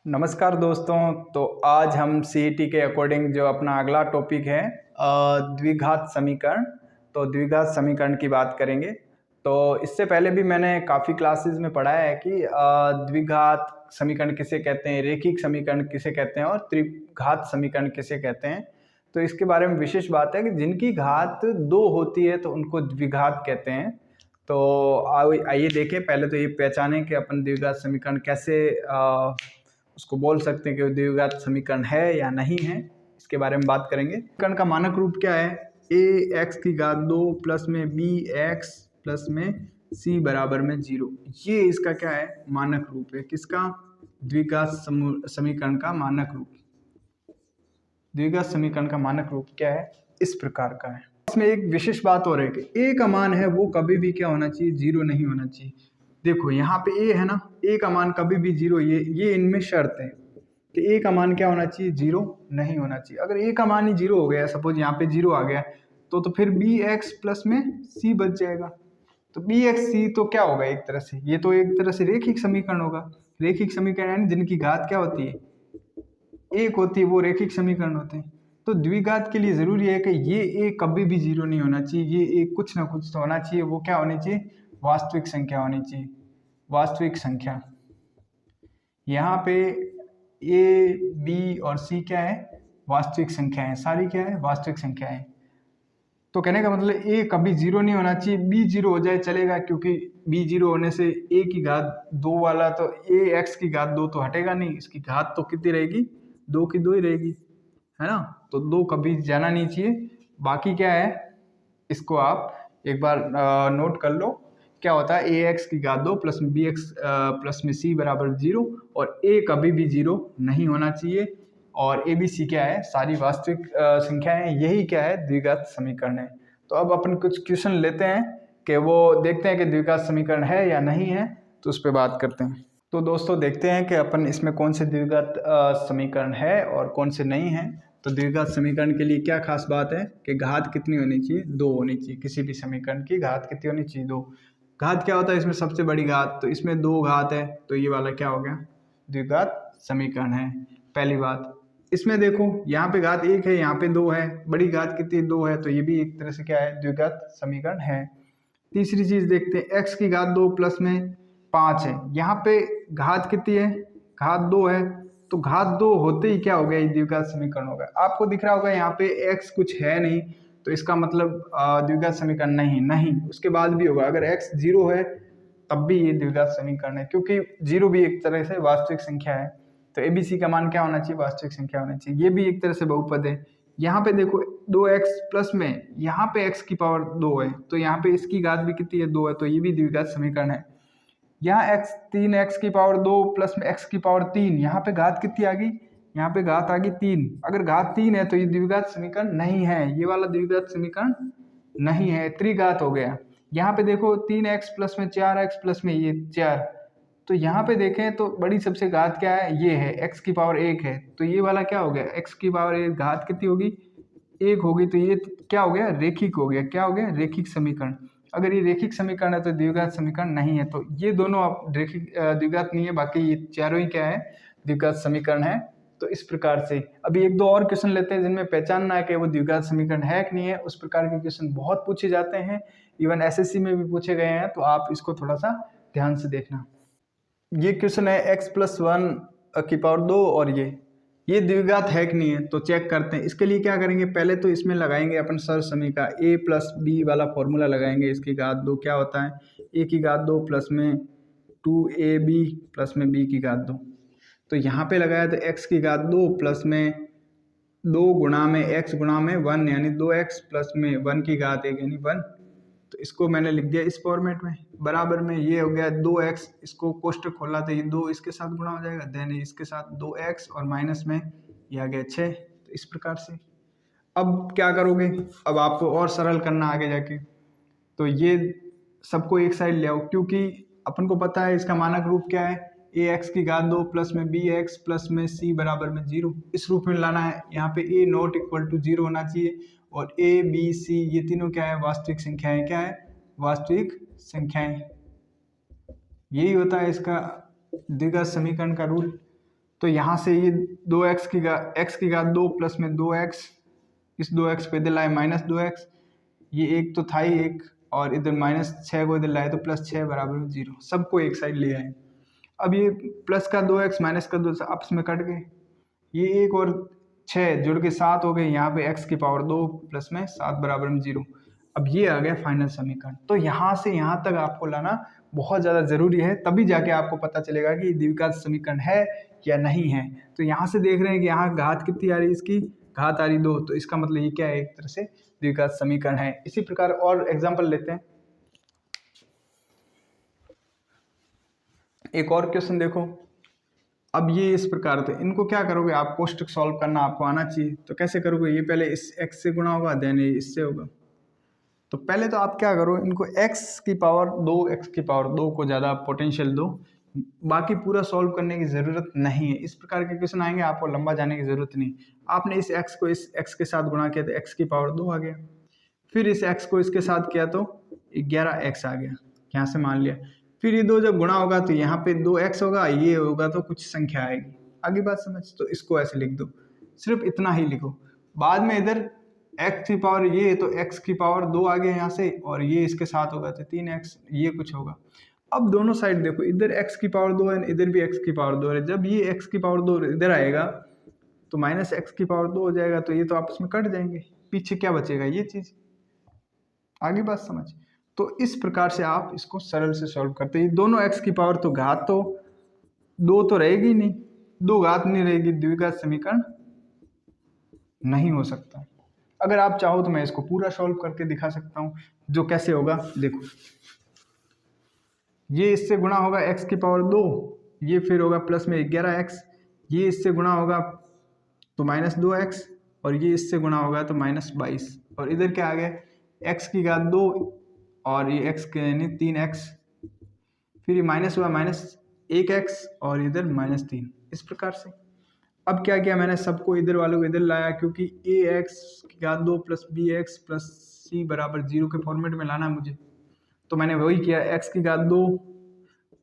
नमस्कार दोस्तों। तो आज हम सीईटी के अकॉर्डिंग जो अपना अगला टॉपिक है द्विघात समीकरण। तो द्विघात समीकरण की बात करेंगे। तो इससे पहले भी मैंने काफ़ी क्लासेस में पढ़ा है कि द्विघात समीकरण किसे कहते हैं, रेखिक समीकरण किसे कहते हैं और त्रिघात समीकरण किसे कहते हैं। तो इसके बारे में विशेष बात है कि जिनकी घात 2 होती है तो उनको द्विघात कहते हैं। तो आइए देखें, पहले तो ये पहचानें कि अपन द्विघात समीकरण कैसे उसको बोल सकते हैं कि द्विघात समीकरण है या नहीं है। इसके बारे में बात करेंगे। समीकरण का मानक रूप क्या है? ए एक्स की घात 2 प्लस में बी एक्स प्लस में सी बराबर में 0। ये इसका क्या है? मानक रूप है। किसका? द्विघात समीकरण का मानक रूप। द्विघात समीकरण का मानक रूप क्या है? इस प्रकार का है। इसमें एक विशेष बात हो रही है कि ए का मान है वो कभी भी क्या होना चाहिए? 0 नहीं होना चाहिए। देखो यहाँ पे ए है ना, ए का मान कभी भी 0, ये इनमें शर्त है कि ए का मान क्या होना चाहिए? 0 नहीं होना चाहिए। अगर ए का मान ही 0 हो गया, सपोज यहाँ पे 0 आ गया, तो फिर बी एक्स प्लस में सी बच जाएगा। तो बी एक्स सी तो क्या होगा? एक तरह से ये तो एक तरह से रेखिक समीकरण होगा। रेखिक समीकरण यानी जिनकी घात क्या होती है? एक होती है, वो रेखिक समीकरण होते हैं। तो द्विघात के लिए जरूरी है कि ये ए कभी भी 0 नहीं होना चाहिए। ये ए कुछ ना कुछ तो होना चाहिए। वो क्या होनी चाहिए? वास्तविक संख्या होनी चाहिए। वास्तविक संख्या। यहाँ पे ए बी और सी क्या है? वास्तविक संख्या है। सारी क्या है? वास्तविक संख्या है। तो कहने का मतलब ए कभी 0 नहीं होना चाहिए। बी 0 हो जाए चलेगा, क्योंकि बी 0 होने से ए की घात 2 वाला तो ए एक्स की घात 2 तो हटेगा नहीं। इसकी घात तो कितनी रहेगी? 2 की 2 ही रहेगी, है ना। तो 2 कभी जाना नहीं चाहिए। बाकी क्या है, इसको आप एक बार नोट कर लो। क्या होता है? ए एक्स की घात 2 प्लस में बी एक्स प्लस में सी बराबर 0, और ए कभी भी 0 नहीं होना चाहिए। और ए बी सी क्या है? सारी वास्तविक संख्याएं। यही क्या है? द्विघात समीकरण है। तो अब अपन कुछ क्वेश्चन लेते हैं कि वो देखते हैं कि द्विघात समीकरण है या नहीं है, तो उस पर बात करते हैं। तो दोस्तों देखते हैं कि अपन इसमें कौन से द्विघात समीकरण है और कौन से नहीं है। तो द्विघात समीकरण के लिए क्या खास बात है कि घात कितनी होनी चाहिए? 2 होनी चाहिए। किसी भी समीकरण की घात कितनी होनी चाहिए? 2। घात क्या होता है इसमें? सबसे बड़ी घात। तो इसमें 2 घात है, तो ये वाला क्या हो गया? द्विघात समीकरण है। पहली बात। इसमें देखो यहाँ पे घात 1 है, यहाँ पे 2 है। बड़ी घात कितनी? 2 है, तो ये भी एक तरह से क्या है? द्विघात समीकरण है। तीसरी चीज देखते हैं, x की घात 2 प्लस में 5 है। यहाँ पे घात कितनी है? घात 2 है। तो घात 2 होते ही क्या हो गया? ये द्विघात समीकरण हो गया। आपको दिख रहा होगा यहाँ पे x कुछ है नहीं, तो इसका मतलब द्विघात समीकरण नहीं। उसके बाद भी होगा। अगर x 0 है तब भी ये द्विघात समीकरण है, क्योंकि 0 भी एक तरह से वास्तविक संख्या है। तो एबीसी का मान क्या होना चाहिए? वास्तविक संख्या होना चाहिए। ये भी एक तरह से बहुपद है। यहाँ पे देखो 2x प्लस में यहाँ पे x की पावर 2 है, तो यहाँ पे इसकी घात भी कितनी है? 2 है, तो ये भी द्विघात समीकरण है। यहाँ x 3x की पावर 2 प्लस में x की पावर 3, यहाँ पे घात कितनी आ गई? यहाँ पे घात आ गई 3। अगर घात 3 है तो ये द्विघात समीकरण नहीं है। ये वाला द्विघात समीकरण नहीं है, त्रिघात हो गया। यहाँ पे देखो 3x प्लस में 4x प्लस में ये 4, तो यहाँ पे देखें तो बड़ी सबसे घात क्या है? ये है, x की पावर 1 है। तो ये वाला क्या हो गया? x की पावर 1 घात कितनी होगी? 1 होगी। तो ये क्या हो गया? रेखिक हो गया। क्या हो गया? रेखिक समीकरण। अगर ये रेखिक समीकरण है तो द्विघात समीकरण नहीं है। तो ये दोनों आप रेखिक द्विघात नहीं है, बाकी ये चारों ही क्या है? द्विघात समीकरण है। तो इस प्रकार से अभी एक दो और क्वेश्चन लेते हैं जिनमें पहचानना है कि वो द्विघात समीकरण है कि नहीं है। उस प्रकार के क्वेश्चन बहुत पूछे जाते हैं, इवन एसएससी में भी पूछे गए हैं, तो आप इसको थोड़ा सा ध्यान से देखना। ये क्वेश्चन है x प्लस 1 की पावर 2 और ये द्विघात है कि नहीं है, तो चेक करते हैं। इसके लिए क्या करेंगे? पहले तो इसमें लगाएंगे अपन सर्व समीकरण, a प्लस बी वाला फॉर्मूला लगाएंगे। इसकी घात 2 क्या होता है? a की घात 2 प्लस में 2ab प्लस में b की घात 2। तो यहाँ पे लगाया तो x की घात 2 प्लस में 2 गुणा में x गुणा में 1 यानी 2x प्लस में 1 की घात 1 यानी 1। तो इसको मैंने लिख दिया इस फॉर्मेट में। बराबर में ये हो गया 2x, इसको कोष्टक खोला तो ये 2 इसके साथ गुणा हो जाएगा, देन इसके साथ 2x और माइनस में ये आ गया 6। तो इस प्रकार से अब क्या करोगे? अब आपको और सरल करना आगे जाके। तो ये सबको एक साइड ले आओ, क्योंकि अपन को पता है इसका मानक रूप क्या है? ए एक्स की घात 2 प्लस में बी एक्स प्लस में सी बराबर में 0। इस रूप में लाना है। यहाँ पे ए नॉट इक्वल टू 0 होना चाहिए, और ए बी सी ये तीनों क्या है? वास्तविक संख्याएं। क्या है? वास्तविक संख्याएं। यही होता है इसका द्विघात समीकरण का रूल। तो यहाँ से ये 2x की घात 2 प्लस में 2x, इस 2x को इधर लाए -2x, ये एक तो था ही एक, और इधर -6 को इधर लाए तो +6 बराबर 0, सबको एक साइड ले आए। अब ये प्लस का 2x माइनस का 2 आपस में कट गए, ये 1 और 6 जुड़ के 7 हो गए, यहाँ पे x की पावर 2 प्लस में 7 बराबर 0। अब ये आ गया फाइनल समीकरण। तो यहाँ से यहाँ तक आपको लाना बहुत ज़्यादा ज़रूरी है, तभी जाके आपको पता चलेगा कि द्विघात समीकरण है या नहीं है। तो यहाँ से देख रहे हैं कि यहाँ घात कितनी आ रही है, इसकी घात आ रही 2, तो इसका मतलब ये क्या है, एक तरह से द्विघात समीकरण है। इसी प्रकार और एग्जाम्पल लेते हैं, एक और क्वेश्चन देखो। अब ये इस प्रकार, तो इनको क्या करोगे आप, कोष्टक सॉल्व करना आपको आना चाहिए। तो कैसे करोगे, ये पहले इस x से गुणा होगा, देन ये इससे होगा। तो पहले तो आप क्या करो, इनको x की पावर 2 को ज़्यादा पोटेंशियल दो, बाकी पूरा सॉल्व करने की ज़रूरत नहीं है। इस प्रकार के क्वेश्चन आएंगे, आपको लंबा जाने की ज़रूरत नहीं। आपने इस x को इस x के साथ गुणा किया तो x की पावर 2 आ गया, फिर इस x को इसके साथ किया तो 11x आ गया, यहाँ से मान लिया। फिर ये 2 जब गुणा होगा तो यहाँ पे 2x होगा, ये होगा तो कुछ संख्या आएगी। आगे बात समझ, तो इसको ऐसे लिख दो, सिर्फ इतना ही लिखो। बाद में इधर x की पावर ये, तो x की पावर 2 आ गया यहाँ से, और ये इसके साथ होगा तो 3x, ये कुछ होगा। अब दोनों साइड देखो, इधर x की पावर 2 है, इधर भी x की पावर 2 है। जब ये x की पावर 2 इधर आएगा तो -x की पावर 2 हो जाएगा, तो ये तो आपस में कट जाएंगे, पीछे क्या बचेगा, ये चीज़। आगे बात समझ। तो इस प्रकार से आप इसको सरल से सॉल्व करते हैं। दोनों x की पावर, तो घात तो 2 तो रहेगी नहीं, 2 घात नहीं रहेगी, द्विघात समीकरण नहीं हो सकता। अगर आप चाहो तो मैं इसको पूरा सॉल्व करके दिखा सकता हूँ, जो कैसे होगा देखो। ये इससे गुणा होगा x की पावर 2, ये फिर होगा प्लस में 11x, ये इससे गुणा होगा तो -2x, और ये इससे गुणा होगा तो -22, और इधर क्या आ गया, x की घात 2 और ये x के यानी 3x, फिर ये माइनस हुआ -1x और इधर -3, इस प्रकार से। अब क्या किया मैंने, सबको इधर वालों को इधर लाया, क्योंकि ax की घात 2 प्लस bx प्लस c बराबर 0 के फॉर्मेट में लाना है मुझे। तो मैंने वही किया, x की घात 2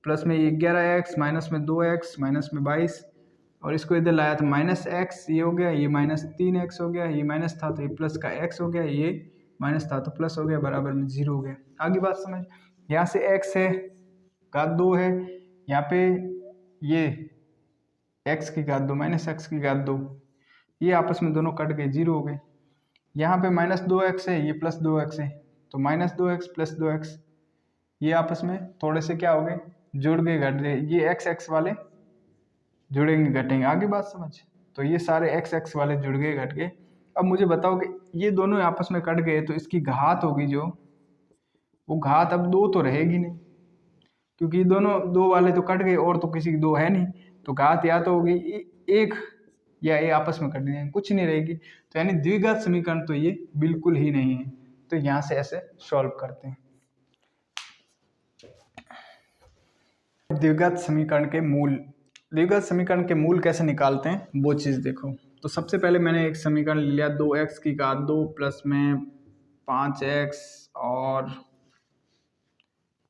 प्लस में 11x माइनस में 2x माइनस में 22, और इसको इधर लाया तो -x ये हो गया, ये -3x हो गया, ये माइनस था तो ये प्लस का x हो गया, ये माइनस था तो प्लस हो गया, बराबर में 0 हो गया। आगे बात समझ। यहाँ से x है, घात 2 है, यहाँ पे ये x की घात 2 -x की घात 2, ये आपस में दोनों कट गए, 0 हो गए। यहाँ पे -2x है, ये +2x है, तो -2x + 2x, ये आपस में थोड़े से क्या हो गए, जुड़ गए, घट गए, ये x वाले जुड़ेंगे घटेंगे। आगे बात समझ। तो ये सारे x वाले जुड़ गए घट गए। अब मुझे बताओ कि ये दोनों आपस में कट गए, तो इसकी घात होगी जो, वो घात अब 2 तो रहेगी नहीं, क्योंकि दोनों 2 वाले तो कट गए, और तो किसी की 2 है नहीं, तो घात या तो होगी 1 या ये आपस में कट गए, कुछ नहीं रहेगी। तो यानी द्विघात समीकरण तो ये बिल्कुल ही नहीं है। तो यहाँ से ऐसे सॉल्व करते हैं। द्विघात समीकरण के मूल, द्विघात समीकरण के मूल कैसे निकालते हैं वो चीज़ देखो। तो सबसे पहले मैंने एक समीकरण लिया, 2x की घात 2 प्लस में 5x और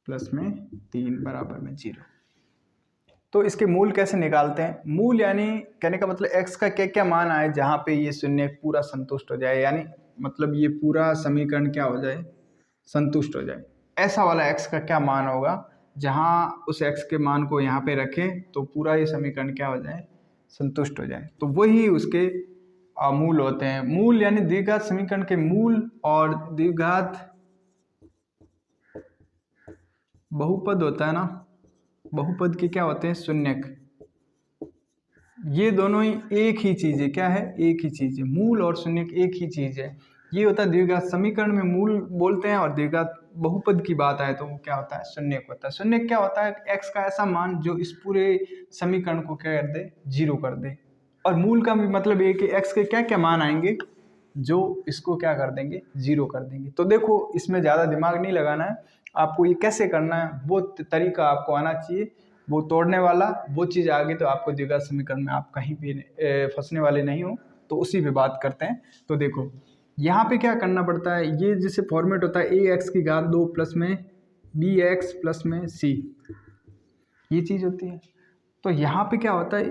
प्लस में 3 बराबर में 0। तो इसके मूल कैसे निकालते हैं, मूल यानी कहने का मतलब x का क्या क्या मान आए जहाँ पे ये शून्य पूरा संतुष्ट हो जाए, यानी मतलब ये पूरा समीकरण क्या हो जाए, संतुष्ट हो जाए। ऐसा वाला x का क्या मान होगा जहाँ उस x के मान को यहाँ पे रखें तो पूरा ये समीकरण क्या हो जाए, संतुष्ट हो जाए। तो वही उसके मूल होते हैं। मूल यानी द्विघात समीकरण के मूल और द्विघात बहुपद होता है ना, बहुपद के क्या होते हैं, शून्यक। ये दोनों ही एक ही चीज़ है, क्या है, एक ही चीज़ है, मूल और शून्यक एक ही चीज़ है। ये होता है द्विघात समीकरण में मूल बोलते हैं, और द्विघात बहुपद की बात आए तो वो क्या होता है, शून्यक होता है। शून्यक क्या होता है, x का ऐसा मान जो इस पूरे समीकरण को क्या कर दे, 0 कर दे। और मूल का भी मतलब ये कि x के क्या क्या मान आएंगे जो इसको क्या कर देंगे, 0 कर देंगे। तो देखो इसमें ज़्यादा दिमाग नहीं लगाना है, आपको ये कैसे करना है वो तरीका आपको आना चाहिए, वो तोड़ने वाला वो चीज़ आ गई तो आपको द्विघात समीकरण में आप कहीं भी फंसने वाले नहीं हो। तो उसी पे बात करते हैं। तो देखो यहाँ पे क्या करना पड़ता है, ये जैसे फॉर्मेट होता है ax की घात 2 प्लस में bx प्लस में c, ये चीज़ होती है। तो यहाँ पे क्या होता है,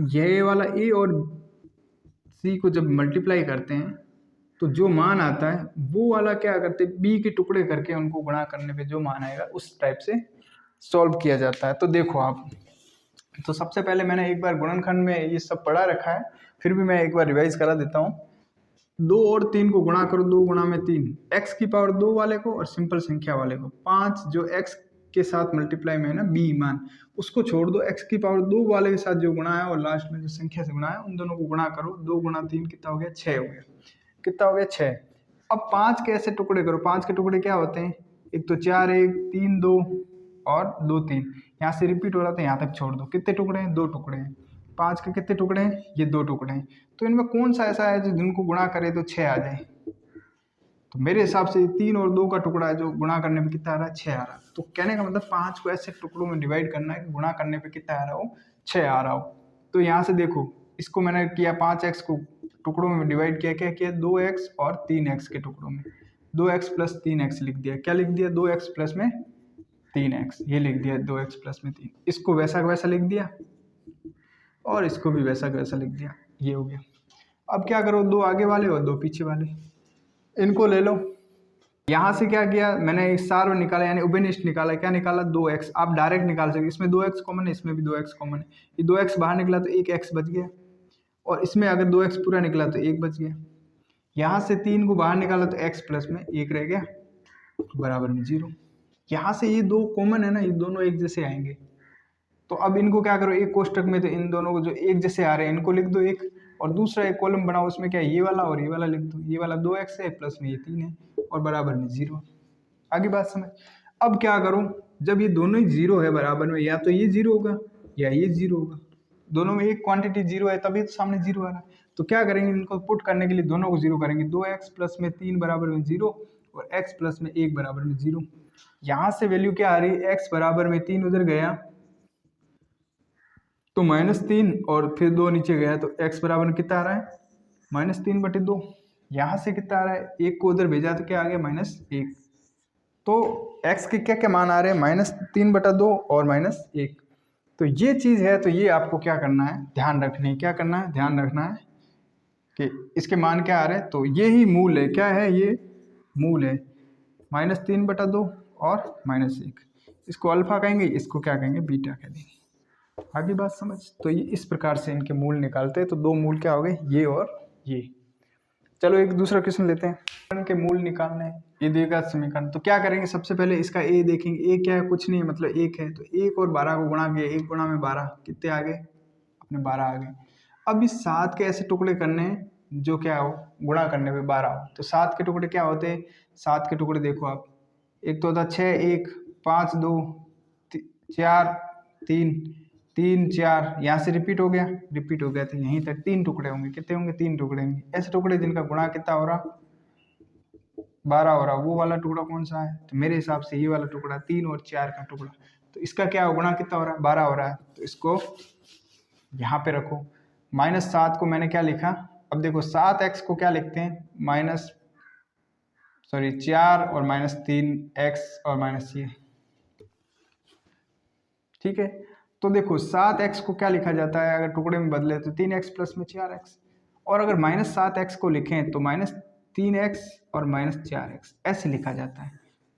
ये वाला ए और सी को जब मल्टीप्लाई करते हैं तो जो मान आता है वो वाला क्या करते हैं, बी के टुकड़े करके उनको गुणा करने पे जो मान आएगा उस टाइप से सॉल्व किया जाता है। तो देखो आप, तो सबसे पहले मैंने एक बार गुणनखंड में ये सब पढ़ा रखा है, फिर भी मैं एक बार रिवाइज करा देता हूँ। 2 और 3 को गुणा करो, 2 गुणा में 3, एक्स की पावर 2 वाले को और सिंपल संख्या वाले को 5 जो एक्स के साथ मल्टीप्लाई में है ना बी मान, उसको छोड़ दो, एक्स की पावर 2 वाले के साथ जो गुणा है और लास्ट में जो संख्या से गुणा है उन दोनों को गुणा करो। 2 गुणा 3 कितना हो गया, 6 हो गया। कितना हो गया, 6। अब 5 के ऐसे टुकड़े करो, 5 के टुकड़े क्या होते हैं, एक तो 4 1 3 2 और 2 3, यहाँ से रिपीट हो रहा था यहाँ तक छोड़ दो। कितने टुकड़े हैं, 2 टुकड़े हैं। 5 के कितने टुकड़े हैं, ये 2 टुकड़े हैं। तो इनमें कौन सा ऐसा है जो जिनको गुणा करे तो 6 आ जाए, तो मेरे हिसाब से 3 और 2 का टुकड़ा है जो गुणा करने पे कितना आ रहा है, 6 आ रहा है। तो कहने का मतलब 5 को ऐसे टुकड़ों में डिवाइड करना है कि गुणा करने पे कितना आ रहा हो, 6 आ रहा हो। तो यहाँ से देखो, इसको मैंने किया 5x को टुकड़ों में डिवाइड किया, क्या किया, 2x और 3x के टुकड़ों में, 2x प्लस 3x लिख दिया। क्या लिख दिया, 2x प्लस में 3x, ये लिख दिया 2x प्लस में 3। इसको वैसा का वैसा लिख दिया और इसको भी वैसा का वैसा लिख दिया, ये हो गया। अब क्या करो, 2 आगे वाले और 2 पीछे वाले, इनको ले लो। यहाँ से क्या किया मैंने, एक सार निकाला यानी उभयनिष्ठ निकाला। क्या निकाला, 2x। आप डायरेक्ट निकाल सकते, इसमें 2x कॉमन है, इसमें भी 2x कॉमन है। ये 2x बाहर निकला तो एक x बच गया, और इसमें अगर 2x पूरा निकला तो 1 बच गया। यहाँ से 3 को बाहर निकाला तो x प्लस में 1 रह गया बराबर में 0। यहाँ से ये 2 कॉमन है ना, ये दोनों एक जैसे आएंगे। तो अब इनको क्या करो, एक कोष्टक में तो इन दोनों को जो एक जैसे आ रहे हैं इनको लिख दो एक, और दूसरा एक कॉलम बनाओ, उसमें क्या ये वाला और ये वाला लिख दो। ये वाला 2x है प्लस में ये 3 है और बराबर में 0। आगे बात समझ। अब क्या करूं, जब ये दोनों ही 0 है बराबर में, या तो ये 0 होगा या ये 0 होगा, दोनों में एक क्वांटिटी 0 है तभी तो सामने 0 आ रहा है। तो क्या करेंगे, इनको पुट करने के लिए दोनों को 0 करेंगे। 2x प्लस में 3 बराबर में 0 और x प्लस में 1 बराबर में 0। यहाँ से वैल्यू क्या आ रही है, x बराबर में 3 उधर गया तो -3 और फिर 2 नीचे गया तो x बराबर में कितना आ रहा है, -3/2। यहाँ से कितना आ रहा है, 1 को उधर भेजा तो क्या आ गया, -1। तो x के क्या क्या मान आ रहे हैं, -3/2 और -1। तो ये चीज़ है, तो ये आपको क्या करना है, ध्यान रखना है। क्या करना है, ध्यान रखना है कि इसके मान क्या आ रहे हैं। तो ये ही मूल है, क्या है, ये मूल है, -3/2 और -1। इसको अल्फा कहेंगे, इसको क्या कहेंगे, बीटा कह देंगे। आगे बात समझ। तो ये इस प्रकार से इनके मूल निकालते हैं। तो 2 मूल क्या हो गए, ये और ये। चलो एक दूसरा क्वेश्चन लेते हैं। इनके मूल निकालने हैं, ये द्विघात समीकरण। तो क्या करेंगे, सबसे पहले इसका a देखेंगे। a क्या है, कुछ नहीं है, मतलब 1 है। तो 1 और 12 को गुणा किया, 1 गुणा में 12 कितने आ गए, अपने 12 आ गए। अब इस 7 के ऐसे टुकड़े करने हैं जो क्या हो, गुणा करने पे 12 हो। तो 7 के टुकड़े क्या होते हैं, 7 के टुकड़े देखो आप, एक तो होता 6 1 5 2 4 3 3 4, यहाँ से रिपीट हो गया, तो यहीं तक 3 टुकड़े होंगे। कितने होंगे, 3 टुकड़े होंगे। ऐसे टुकड़े जिनका गुणा कितना हो रहा, 12 हो रहा, वो वाला टुकड़ा कौन सा है, तो मेरे हिसाब से ये वाला टुकड़ा, 3 और 4 का टुकड़ा। तो इसका क्या गुणा कितना हो रहा है, 12 हो रहा है। तो इसको यहाँ पे रखो। -7 को मैंने क्या लिखा, अब देखो 7x को क्या लिखते हैं, 4 और -3x और ये, ठीक है। तो देखो 7x को क्या लिखा जाता है, अगर टुकड़े में बदले तो 3x प्लस में 4x, और अगर -7x को लिखें तो -3x और -4x ऐसे लिखा जाता है।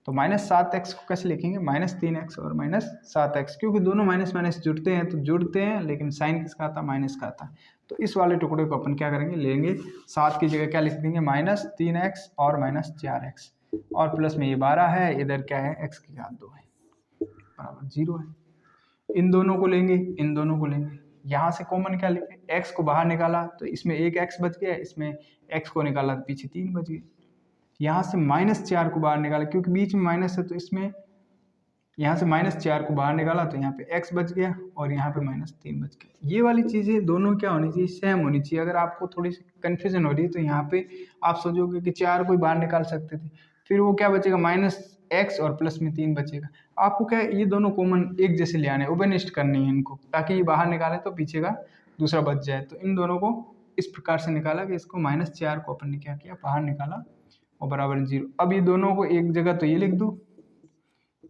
तो -7x को कैसे लिखेंगे, -3x और -7x, क्योंकि दोनों माइनस माइनस जुड़ते हैं तो जुड़ते हैं, लेकिन साइन किसका आता, माइनस का आता। तो इस वाले टुकड़े को अपन क्या करेंगे, लेंगे 7 की जगह क्या लिख देंगे, -3x और -4x, और प्लस में ये 12 है, इधर क्या है, x की घात 2 है बराबर 0 है। इन दोनों को लेंगे, इन दोनों को लेंगे, यहाँ से कॉमन क्या लेंगे, x को बाहर निकाला तो इसमें एक x बच गया, इसमें x को निकाला तो पीछे 3 बच गए। यहाँ से -4 को बाहर निकाला, क्योंकि बीच में माइनस है तो इसमें यहाँ से -4 को बाहर निकाला तो यहाँ पे x बच गया और यहाँ पे -3 बच गया। ये वाली चीज़ें दोनों क्या होनी चाहिए, सेम होनी चाहिए। अगर आपको थोड़ी सी कन्फ्यूजन हो रही है तो यहाँ पे आप सोचोगे कि 4 को बाहर निकाल सकते थे, फिर वो क्या बचेगा, -x और प्लस में 3 बचेगा। आपको क्या है, ये दोनों कॉमन एक जैसे ले आने, उभयनिष्ठ करनी है इनको, ताकि ये बाहर निकाले तो पीछे का दूसरा बच जाए। तो इन दोनों को इस प्रकार से निकाला कि इसको -4 को अपन ने क्या किया, बाहर निकाला और बराबर 0। अब ये दोनों को एक जगह तो ये लिख दो,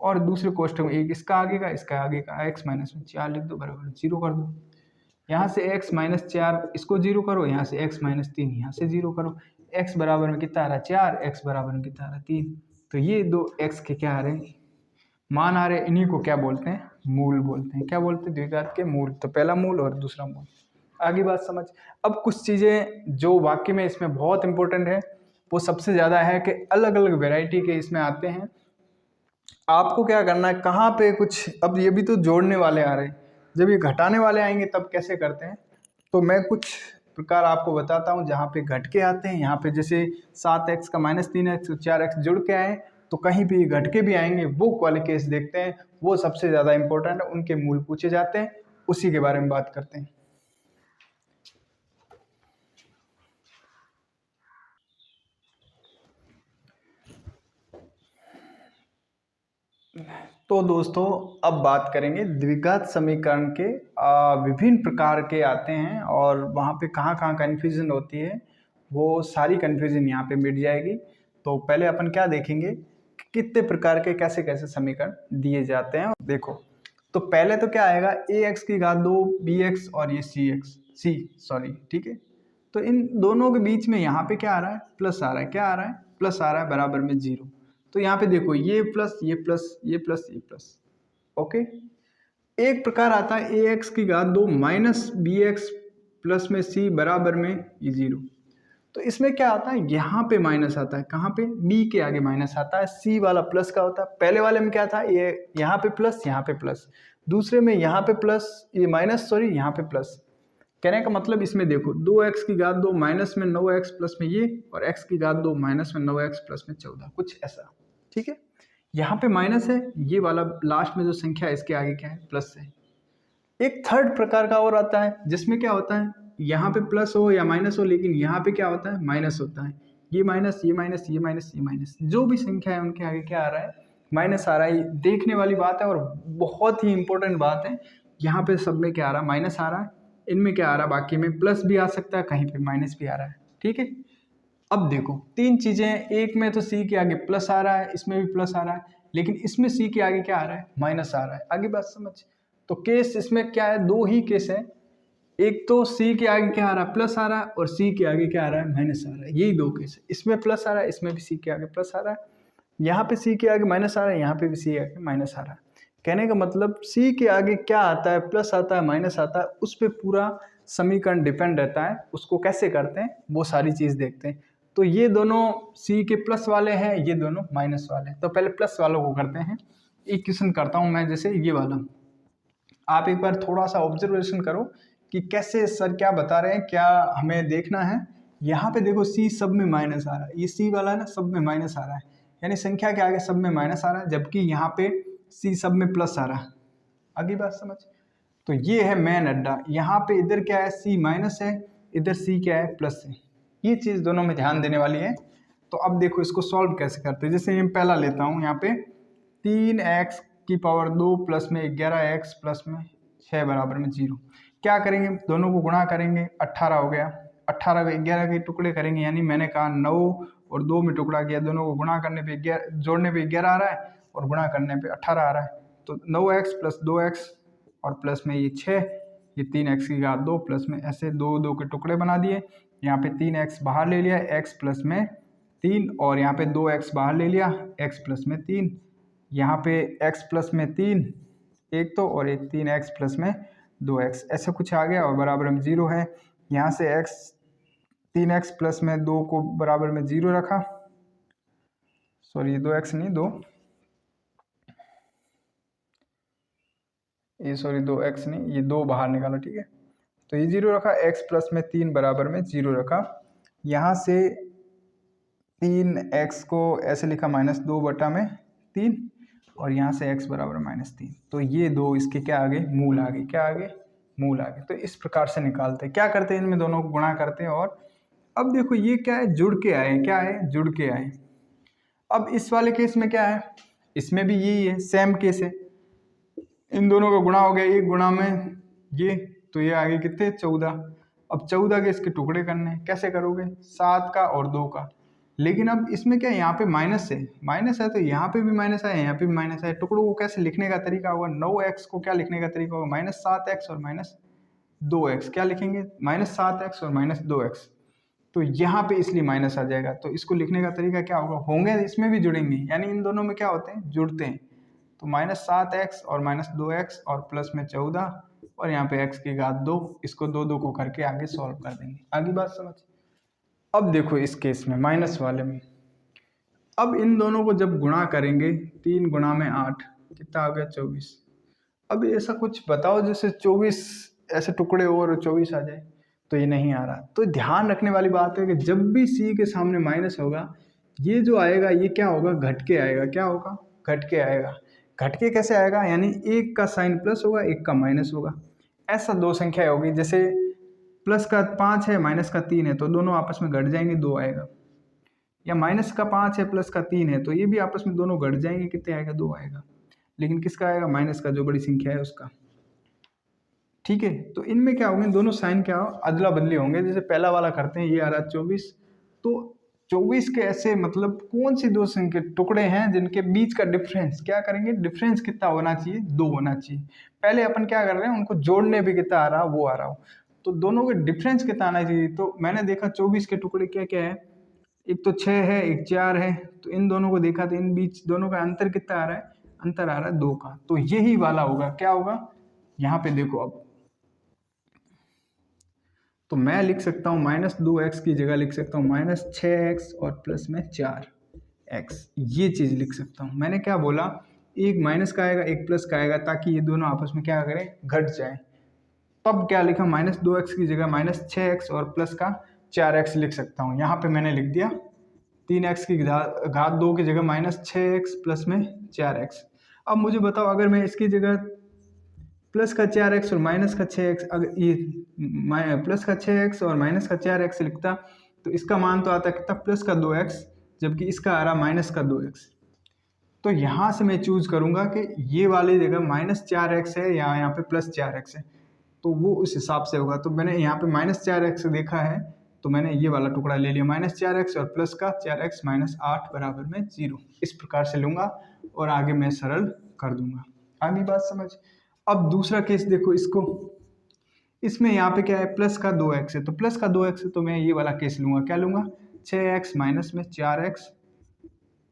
और दूसरे कोष्ठक में एक इसका आगे का, इसका आगे का x - 4 लिख दो, बराबर 0 कर दो। यहाँ से x माइनस 4 इसको 0 करो, यहाँ से x माइनस 3 यहाँ से 0 करो, x बराबर में कितना आ रहा है 4, x बराबर में कितना आ रहा है 3। तो ये दो x के क्या आ रहे हैं, मान आ रहे हैं। इन्हीं को क्या बोलते हैं, मूल बोलते हैं। क्या बोलते हैं, द्विघात के मूल। तो पहला मूल और दूसरा मूल। आगे बात समझ। अब कुछ चीज़ें जो वाक्य में इसमें बहुत इंपॉर्टेंट है, वो सबसे ज़्यादा है कि अलग अलग वैरायटी के इसमें आते हैं। आपको क्या करना है, कहाँ पे कुछ, अब ये भी तो जोड़ने वाले आ रहे हैं, जब ये घटाने वाले आएंगे तब कैसे करते हैं। तो मैं कुछ प्रकार आपको बताता हूँ जहाँ पे घट के आते हैं। यहाँ पे जैसे 7x का माइनस 3x 4x जुड़ के आए, तो कहीं भी घट के भी आएंगे, वो वाले केस देखते हैं, वो सबसे ज़्यादा इंपॉर्टेंट है, उनके मूल पूछे जाते हैं, उसी के बारे में बात करते हैं। तो दोस्तों अब बात करेंगे द्विघात समीकरण के विभिन्न प्रकार के आते हैं, और वहाँ पे कहाँ कहाँ कन्फ्यूजन होती है, वो सारी कन्फ्यूजन यहाँ पे मिट जाएगी। तो पहले अपन क्या देखेंगे, कितने प्रकार के कैसे कैसे समीकरण दिए जाते हैं। देखो, तो पहले तो क्या आएगा, ax की घात 2 bx और ये c, ठीक है। तो इन दोनों के बीच में यहाँ पे क्या आ रहा है, प्लस आ रहा है। क्या आ रहा है, प्लस आ रहा है, बराबर में 0। तो यहाँ पे देखो, ये प्लस ये प्लस ये प्लस ये प्लस, ओके। एक प्रकार आता है ax की घात 2 माइनस bx प्लस में c बराबर में ये 0। तो इसमें क्या आता है, यहाँ पे माइनस आता है, कहाँ पे, b के आगे माइनस आता है, c वाला प्लस का होता है। पहले वाले में क्या था, ये यहाँ पे प्लस यहाँ पे प्लस, दूसरे में यहाँ पे प्लस ये माइनस, यहाँ पे प्लस। कहने का मतलब इसमें देखो, 2x की घात 2 माइनस में 9x प्लस में ये, और x की घात 2 माइनस में 9x प्लस में 14, कुछ ऐसा, ठीक है। यहाँ पे माइनस है, ये वाला लास्ट में जो संख्या है इसके आगे क्या है, प्लस है। एक थर्ड प्रकार का और आता है, जिसमें क्या होता है, यहाँ पे प्लस हो या माइनस हो, लेकिन यहाँ पे क्या होता है, माइनस होता है। ये माइनस ये माइनस ये माइनस ये माइनस, जो भी संख्या है उनके आगे क्या आ रहा है, माइनस आ रहा है। देखने वाली बात है और बहुत ही इंपॉर्टेंट बात है। यहाँ पे सब में क्या आ रहा है, माइनस आ रहा है, इनमें क्या आ रहा है, बाकी में प्लस भी आ सकता है, कहीं पे माइनस भी आ रहा है, ठीक है। अब देखो, तीन चीजें हैं, एक में तो सी के आगे प्लस आ रहा है, इसमें भी प्लस आ रहा है, लेकिन इसमें सी के आगे क्या आ रहा है, माइनस आ रहा है। आगे बात समझ। तो केस इसमें क्या है, दो ही केस है। एक तो सी के आगे क्या आ रहा है, प्लस आ रहा है, और सी के आगे क्या आ रहा है, माइनस आ रहा है। यही दो केस है, इसमें प्लस आ रहा है, इसमें भी सी के आगे प्लस आ रहा है, यहाँ पे सी के आगे माइनस आ रहा है, यहाँ पे भी सी के आगे माइनस आ रहा है। कहने का मतलब सी के आगे क्या आता है, प्लस आता है, माइनस आता है, उस पर पूरा समीकरण डिपेंड रहता है। उसको कैसे करते हैं वो सारी चीज़ देखते हैं। तो ये दोनों सी के प्लस वाले हैं, ये दोनों माइनस वाले हैं। तो पहले प्लस वालों को करते हैं। एक क्वेश्चन करता हूँ मैं, जैसे ये वाला, आप एक बार थोड़ा सा ऑब्जर्वेशन करो कि कैसे सर क्या बता रहे हैं, क्या हमें देखना है। यहाँ पे देखो, सी सब में माइनस आ रहा है, ये सी वाला है ना, सब में माइनस आ रहा है, यानी संख्या के आगे सब में माइनस आ रहा है, जबकि यहाँ पे सी सब में प्लस आ रहा है। आगे बात समझ। तो ये है मेन अड्डा। यहाँ पे इधर क्या है, सी माइनस है, इधर सी क्या है, प्लस है। ये चीज़ दोनों में ध्यान देने वाली है। तो अब देखो इसको सॉल्व कैसे करते हैं। जैसे मैं पहला लेता हूँ, यहाँ पे 3x की पावर 2 प्लस में 11x प्लस में 6 बराबर में 0। क्या करेंगे, दोनों को गुणा करेंगे, 18 हो गया। 18 को 11 के टुकड़े करेंगे, यानी मैंने कहा 9 और 2 में टुकड़ा किया, दोनों को गुणा करने पे 11, जोड़ने पे 11 आ रहा है और गुणा करने पे 18 आ रहा है। तो 9x प्लस 2x और प्लस में ये 6, ये 3x की घात 2 प्लस में, ऐसे 2 2 के टुकड़े बना दिए। यहाँ पे 3x बाहर ले लिया, x प्लस में 3, और यहाँ पे 2x बाहर ले लिया, x प्लस में 3। यहाँ पे x प्लस में 3 एक तो, और एक 3x प्लस में 2x, ऐसा कुछ आ गया, और बराबर में 0 है। यहाँ से 3x प्लस में 2 को बराबर में 0 रखा, सॉरी 2x नहीं 2, ये सॉरी 2x नहीं, ये 2 बाहर निकालो, ठीक है। तो ये 0 रखा, x प्लस में 3 बराबर में 0 रखा। यहाँ से 3x को ऐसे लिखा -2/3, और यहाँ से x बराबर -3। तो ये दो इसके क्या आ गए, मूल आ गए। क्या आ गए, मूल आ गए। तो इस प्रकार से निकालते हैं। क्या करते हैं, इनमें दोनों को गुणा करते हैं। और अब देखो ये क्या है, जुड़ के आए। क्या है, जुड़ के आए। अब इस वाले केस में क्या है, इसमें भी यही है, सेम केस है। इन दोनों का गुणा हो गया, एक गुणा में ये, तो ये आगे कितने, 14। अब 14 के इसके टुकड़े करने, कैसे करोगे, 7 का और 2 का। लेकिन अब इसमें क्या है, यहाँ पे माइनस है, तो यहाँ पे भी माइनस है, यहाँ पे भी माइनस है। टुकड़ों को कैसे लिखने का तरीका होगा, 9x को क्या लिखने का तरीका होगा, -7x और 2x, क्या लिखेंगे -7x और -2x। तो यहाँ पे इसलिए माइनस आ जाएगा। तो इसको लिखने का तरीका क्या होगा, होंगे इसमें भी जुड़ेंगे, यानी इन दोनों में क्या होते हैं, जुड़ते हैं। तो -7x और -2x और प्लस में 14 और यहाँ पे x की घात 2, इसको 2 को करके आगे सॉल्व कर देंगे। आगे बात समझ। अब देखो इस केस में माइनस वाले में, अब इन दोनों को जब गुणा करेंगे, 3 गुणा में 8 कितना आ गया 24। अब ऐसा कुछ बताओ जैसे 24 ऐसे टुकड़े और 24 आ जाए, तो ये नहीं आ रहा। तो ध्यान रखने वाली बात है कि जब भी c के सामने माइनस होगा, ये जो आएगा ये क्या होगा, घट के आएगा। क्या होगा, घट के आएगा। घट के कैसे आएगा, यानी एक का साइन प्लस होगा, एक का माइनस होगा। ऐसा दो संख्या होगी, जैसे प्लस का 5 है माइनस का 3 है, तो दोनों आपस में घट जाएंगे, 2 आएगा। या माइनस का 5 है प्लस का 3 है, तो ये भी आपस में दोनों घट जाएंगे, कितने आएगा, 2 आएगा। लेकिन किसका आएगा, माइनस का, जो बड़ी संख्या है उसका। ठीक है, तो इनमें क्या होंगे, दोनों साइन क्या हो, अदला बदली होंगे। जैसे पहला वाला करते हैं, ये आ रहा 24, तो 24 के ऐसे मतलब कौन सी दो संख्या टुकड़े हैं जिनके बीच का डिफरेंस, क्या करेंगे, डिफरेंस कितना होना चाहिए, 2 होना चाहिए। पहले अपन क्या कर रहे हैं, उनको जोड़ने पे कितना आ रहा वो आ रहा हो, तो दोनों के डिफरेंस कितना आना चाहिए। तो मैंने देखा 24 के टुकड़े क्या क्या है, एक तो 6 है, एक 4 है। तो इन दोनों को देखा तो इन बीच दोनों का अंतर कितना आ रहा है, अंतर आ रहा है 2 का। तो यही वाला होगा, क्या होगा, यहाँ पे देखो अब, तो मैं लिख सकता हूँ -2x की जगह लिख सकता हूँ -6x और प्लस में 4x, ये चीज़ लिख सकता हूँ। मैंने क्या बोला, एक माइनस का आएगा एक प्लस का आएगा, ताकि ये दोनों आपस में क्या करें, घट जाए। तब क्या लिखा, -2x की जगह -6x और प्लस का 4x लिख सकता हूँ। यहाँ पे मैंने लिख दिया 3x की घात 2 की जगह -6x प्लस में 4x। अब मुझे बताओ, अगर मैं इसकी जगह प्लस का 4x और माइनस का 6x, अगर ये प्लस का 6x और माइनस का 4x लिखता, तो इसका मान तो आता कितना, प्लस का 2x, जबकि इसका आ रहा माइनस का 2x। तो यहाँ से मैं चूज करूँगा कि ये वाली जगह -4x है या यहाँ पे +4x है, तो वो उस हिसाब से होगा। तो मैंने यहाँ पे -4x देखा है, तो मैंने ये वाला टुकड़ा ले लिया, -4x और प्लस का 4x -8 बराबर में 0। इस प्रकार से लूँगा और आगे मैं सरल कर दूंगा। आगे बात समझ। अब दूसरा केस देखो, इसको, इसमें यहाँ पे क्या है, प्लस का 2x है, तो प्लस का 2x है, तो मैं ये वाला केस लूँगा। क्या लूँगा, 6x माइनस में 4x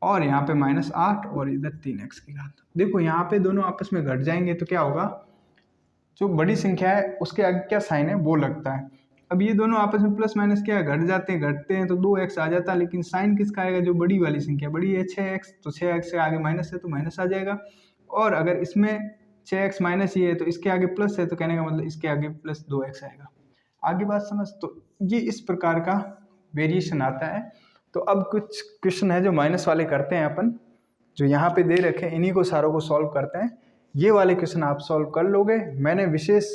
और यहाँ पे -8 और इधर 3x की घात। देखो यहाँ पे दोनों आपस में घट जाएंगे, तो क्या होगा, जो बड़ी संख्या है उसके आगे क्या साइन है वो लगता है। अब ये दोनों आपस में प्लस माइनस क्या है, घट जाते हैं, घटते हैं, तो 2x आ जाता है। लेकिन साइन किसका आएगा, जो बड़ी वाली संख्या, बड़ी है 6x, तो 6x से आगे माइनस है तो माइनस आ जाएगा। और अगर इसमें 6x माइनस ही है तो इसके आगे प्लस है, तो कहने का मतलब इसके आगे प्लस 2x आएगा। आगे बात समझ। तो ये इस प्रकार का वेरिएशन आता है। तो अब कुछ क्वेश्चन है जो माइनस वाले करते हैं अपन, जो यहाँ पे दे रखे हैं, इन्हीं को सारों को सॉल्व करते हैं। ये वाले क्वेश्चन आप सॉल्व कर लोगे। मैंने विशेष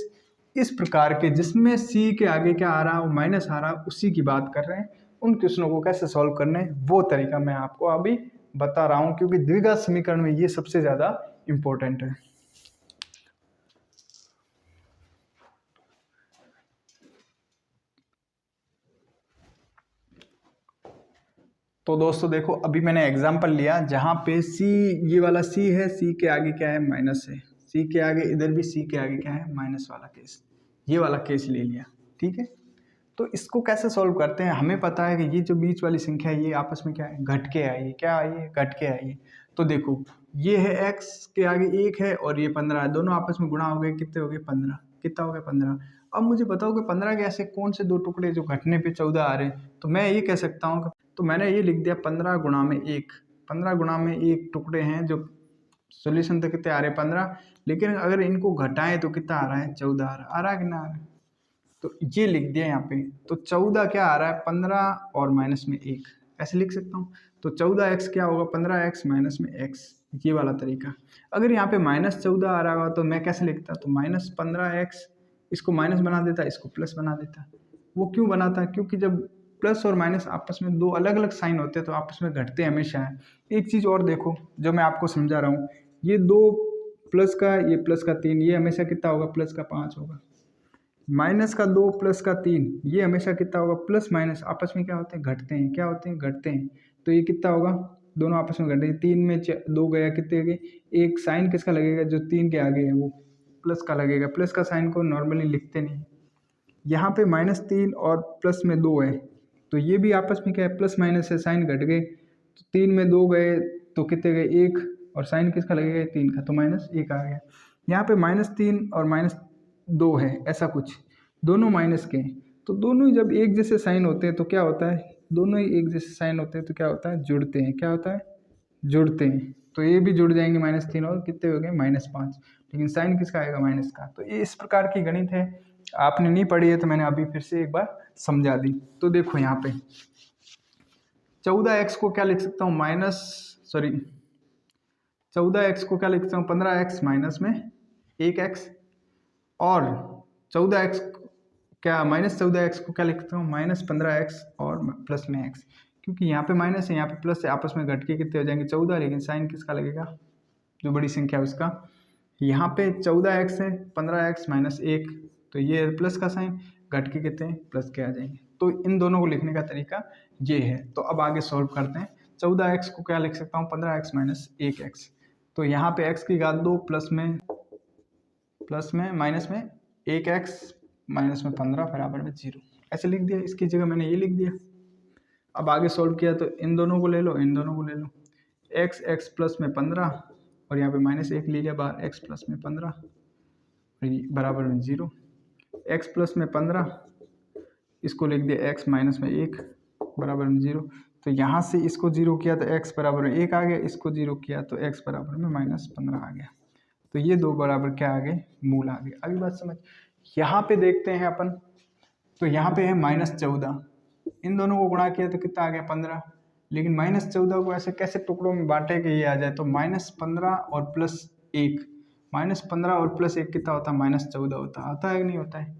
इस प्रकार के जिसमें सी के आगे क्या आ रहा है, माइनस आ रहा है, उसी की बात कर रहे हैं। उन क्वेश्चनों को कैसे सॉल्व करने हैं वो तरीका मैं आपको अभी बता रहा हूँ, क्योंकि द्विघात समीकरण में ये सबसे ज़्यादा इम्पोर्टेंट है। तो दोस्तों देखो, अभी मैंने एग्जाम्पल लिया जहाँ पे सी, ये वाला सी है, सी के आगे क्या है, माइनस है, सी के आगे, इधर भी सी के आगे क्या है, माइनस वाला केस, ये वाला केस ले लिया। ठीक है, तो इसको कैसे सॉल्व करते हैं, हमें पता है कि ये जो बीच वाली संख्या है ये आपस में क्या है, घट के आई है। क्या आई है, घट के आई है। तो देखो ये है x के आगे 1 है और ये 15 है, दोनों आपस में गुणा हो गए, कितने हो गए, 15। कितना हो गया, 15। अब मुझे बताओ कि 15 के ऐसे कौन से दो टुकड़े जो घटने पे 14 आ रहे हैं। तो मैं ये कह सकता हूँ, तो मैंने ये लिख दिया 15 गुणा में 1। 15 गुणा में 1 टुकड़े हैं जो सोल्यूशन तो कितने आ रहे हैं, 15। लेकिन अगर इनको घटाएं तो कितना आ रहा है, 14 आ रहा है कि ना आ रहा है। तो ये लिख दिया यहाँ पे। तो 14 क्या आ रहा है, 15 और माइनस में 1, ऐसे लिख सकता हूँ। तो 14x क्या होगा, 15x माइनस में x, ये वाला तरीका। अगर यहाँ पे -14 आ रहा होगा तो मैं कैसे लिखता, तो -15x, इसको माइनस बना देता, इसको प्लस बना देता। वो क्यों बनाता, क्योंकि जब प्लस और माइनस आपस में दो अलग अलग साइन होते हैं तो आपस में घटते हमेशा है। एक चीज़ और देखो जो मैं आपको समझा रहा हूँ, ये 2 प्लस का, ये प्लस का 3, ये हमेशा कितना होगा, प्लस का 5 होगा। माइनस का 2 प्लस का 3, ये हमेशा कितना होगा, प्लस माइनस आपस में क्या होते हैं, घटते हैं। क्या होते हैं, घटते हैं। तो ये कितना होगा, दोनों आपस में घटेंगे। 3 में 2 गया, कितने गए, एक साइन किसका लगेगा, जो 3 के आगे है वो प्लस का लगेगा। प्लस का साइन को नॉर्मली लिखते नहीं, यहाँ पे -3 और प्लस में 2 है, तो ये भी आपस में क्या है, प्लस माइनस है, साइन घट गए, तो 3 में 2 गए तो कितने गए, 1, और साइन किसका लगेगा, 3 का, तो -1 आ गया। यहाँ पे -3 और -2 है, ऐसा कुछ, दोनों माइनस के हैं, तो दोनों ही जब एक जैसे साइन होते हैं तो क्या होता है, दोनों ही एक जैसे साइन होते हैं तो क्या होता है, जुड़ते हैं, क्या होता है, जुड़ते हैं। तो ये भी जुड़ जाएंगे, -3 और कितने हो गए, -5, लेकिन साइन किसका आएगा, माइनस का। तो ये इस प्रकार की गणित है, आपने नहीं पढ़ी है तो मैंने अभी फिर से एक बार समझा दी। तो देखो यहाँ पे 14x को क्या लिख सकता हूँ, 14x को क्या लिख सकता हूँ, 15x माइनस में 1x, और 14x क्या, -14x को क्या लिख सकता हूँ, -15x और प्लस में x, क्योंकि यहाँ पे माइनस है, यहाँ पे प्लस है, आपस में घट के कितने हो जाएंगे, 14, लेकिन साइन किसका लगेगा, जो बड़ी संख्या है उसका। यहाँ पे 14x है, 15x -1, तो ये प्लस का साइन, घट के कितने प्लस के आ जाएंगे। तो इन दोनों को लिखने का तरीका ये है। तो अब आगे सॉल्व करते हैं। 14x को क्या लिख सकता हूँ, 15x -1x, तो यहाँ पे x की घात 2 प्लस में माइनस में 1x माइनस में 15 बराबर में 0, ऐसे लिख दिया, इसकी जगह मैंने ये लिख दिया। अब आगे सॉल्व किया तो इन दोनों को ले लो, इन दोनों को ले लो, x प्लस में 15 और यहाँ पे -1 ले लिया बाहर, x प्लस में 15 बराबर में 0, x प्लस में 15 इसको लिख दिया x माइनस में 1 बराबर में 0। तो यहाँ से इसको 0 किया तो x बराबर में 1 आ गया, इसको 0 किया तो x बराबर में -15 आ गया। तो ये दो बराबर क्या आ गए, मूल आ गए। अगली बात समझ, यहाँ पे देखते हैं अपन, तो यहाँ पे है -14, इन दोनों को गुणा किया तो कितना आ गया, 15, लेकिन -14 को ऐसे कैसे टुकड़ों में बांटे कि ये आ जाए, तो -15 और +1, -15 और +1 कितना होता है, -14 होता है कि नहीं होता है,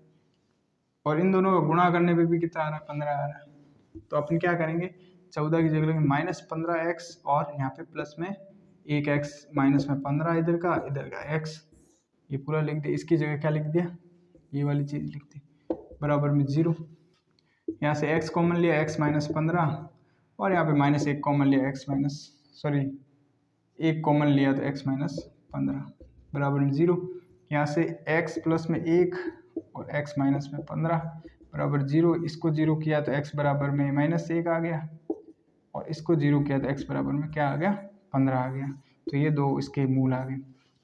और इन दोनों का गुणा करने पे भी कितना आ रहा है, 15 आ रहा है। तो अपन क्या करेंगे, 14 की जगह लेंगे -15x और यहाँ पे प्लस में 1x माइनस में 15 इधर का x, ये पूरा लिख दिया। इसकी जगह क्या लिख दिया, ये वाली चीज़ लिख दी, बराबर में 0। यहाँ से x कॉमन लिया, x -15, और यहाँ पे -1 कॉमन लिया, एक कॉमन लिया तो x -15 बराबर में 0। यहाँ से x प्लस में 1 और x माइनस में 15 बराबर 0, इसको 0 किया तो x बराबर में -1 आ गया, और इसको 0 किया तो x बराबर में क्या आ गया, 15 आ गया। तो ये दो इसके मूल आ गए।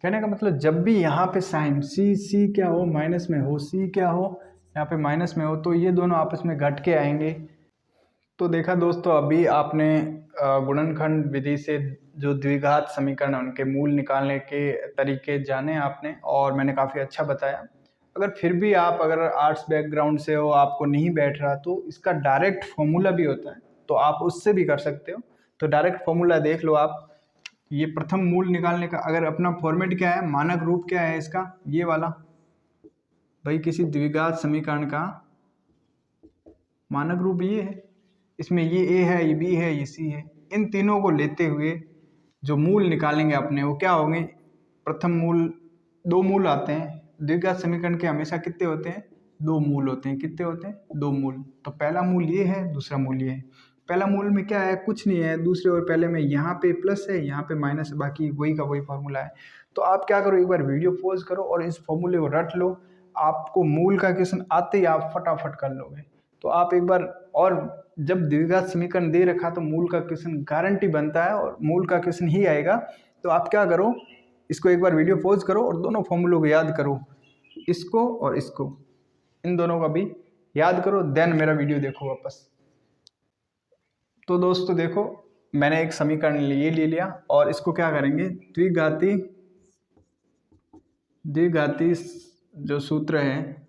कहने का मतलब जब भी यहाँ पे साइन c क्या हो, माइनस में हो, c क्या हो, यहाँ पे माइनस में हो, तो ये दोनों आपस में घट के आएंगे। तो देखा दोस्तों, अभी आपने गुणनखंड विधि से जो द्विघात समीकरण उनके मूल निकालने के तरीके जाने आपने, और मैंने काफ़ी अच्छा बताया। अगर फिर भी आप अगर आर्ट्स बैकग्राउंड से हो, आपको नहीं बैठ रहा, तो इसका डायरेक्ट फॉर्मूला भी होता है, तो आप उससे भी कर सकते हो। तो डायरेक्ट फॉर्मूला देख लो आप, ये प्रथम मूल निकालने का अगर अपना फॉर्मेट क्या है, मानक रूप क्या है इसका, ये वाला भाई, किसी द्विघात समीकरण का मानक रूप ये है। इसमें ये a है, ये b है, ये c है। इन तीनों को लेते हुए जो मूल निकालेंगे अपने, वो क्या होंगे, प्रथम मूल, दो मूल आते हैं द्विघात समीकरण के, हमेशा कितने होते हैं, दो मूल होते हैं। कितने होते हैं, दो मूल। तो पहला मूल ये है, दूसरा मूल ये है। पहला मूल में क्या है, कुछ नहीं है, दूसरे और पहले में यहाँ पे प्लस है, यहाँ पे माइनस है, बाकी वही का वही फॉर्मूला है। तो आप क्या करो, एक बार वीडियो पॉज करो और इस फॉर्मूले को रट लो, आपको मूल का क्वेश्चन आते ही आप फटाफट कर लोगे। तो आप एक बार, और जब द्विघात समीकरण दे रखा तो मूल का क्वेश्चन गारंटी बनता है, और मूल का क्वेश्चन ही आएगा। तो आप क्या करो, इसको एक बार वीडियो पॉज करो और दोनों फॉर्मूलों को याद करो, इसको और इसको, इन दोनों का भी याद करो, देन मेरा वीडियो देखो वापस। तो दोस्तों देखो, मैंने एक समीकरण ये ले लिया, और इसको क्या करेंगे, द्विघाती जो सूत्र है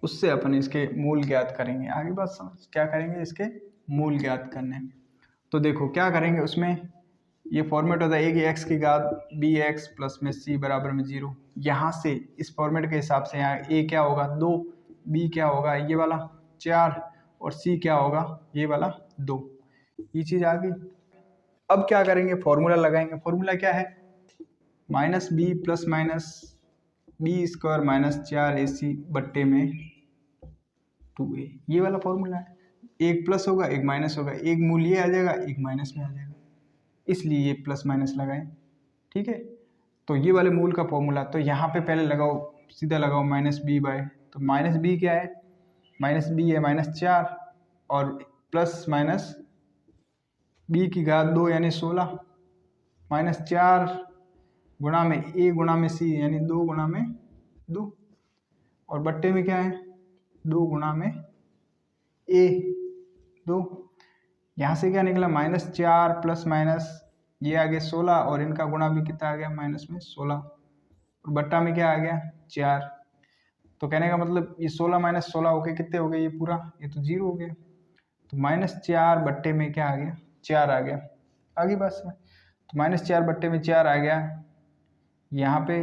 उससे अपन इसके मूल ज्ञात करेंगे। आगे बात समझ, क्या करेंगे, इसके मूल ज्ञात करने। तो देखो क्या करेंगे, उसमें ये फॉर्मेट होता है a की x की घात bx प्लस में c बराबर में 0। यहाँ से इस फॉर्मेट के हिसाब से यहाँ a क्या होगा, 2, b क्या होगा, ये वाला 4, और c क्या होगा, ये वाला 2। ये चीज़ आ गई। अब क्या करेंगे, फॉर्मूला लगाएंगे। फॉर्मूला क्या है, -b plus minus b² minus 4ac बट्टे में 2a, ये वाला फॉर्मूला है। एक प्लस होगा, एक माइनस होगा, एक मूल ये आ जाएगा, एक माइनस में आ जाएगा, इसलिए ये प्लस माइनस लगाएं। ठीक है, तो ये वाले मूल का फॉर्मूला। तो यहाँ पे पहले लगाओ, सीधा लगाओ -b/, तो माइनस बी क्या है, माइनस बी है -4 और प्लस माइनस बी की घात 2 यानी 16 -4 गुणा में ए गुणा में सी यानी 2 गुणा में 2 और बट्टे में क्या है 2 गुणा में ए 2। यहाँ से क्या निकला -4 प्लस माइनस ये आ गया 16 और इनका गुणा भी कितना आ गया माइनस में 16 और बट्टा में क्या आ गया 4। तो कहने का मतलब ये 16 - 16 हो गए कितने हो गए, ये पूरा ये तो 0 हो गया। तो -4 बट्टे में क्या आ गया 4 आ गया। आगे बात से तो -4 बट्टे में 4 आ गया। यहाँ पे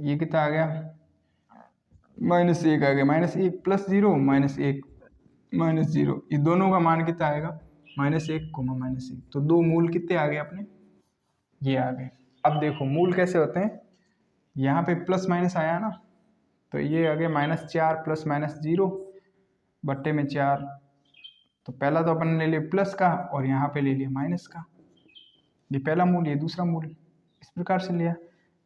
ये कितना आ गया -1 आ गया, -1 प्लस 0 -1 -0, ये दोनों का मान कितना आएगा -1 -1। तो दो मूल कितने आ गए अपने, ये आ गए। अब देखो मूल कैसे होते हैं, यहाँ पे प्लस माइनस आया ना, तो ये आ गया -4 प्लस माइनस 0 बट्टे में 4। तो पहला तो अपन ने ले लिया प्लस का और यहाँ पे ले लिया माइनस का, ये पहला मूल ये दूसरा मूल, इस प्रकार से लिया।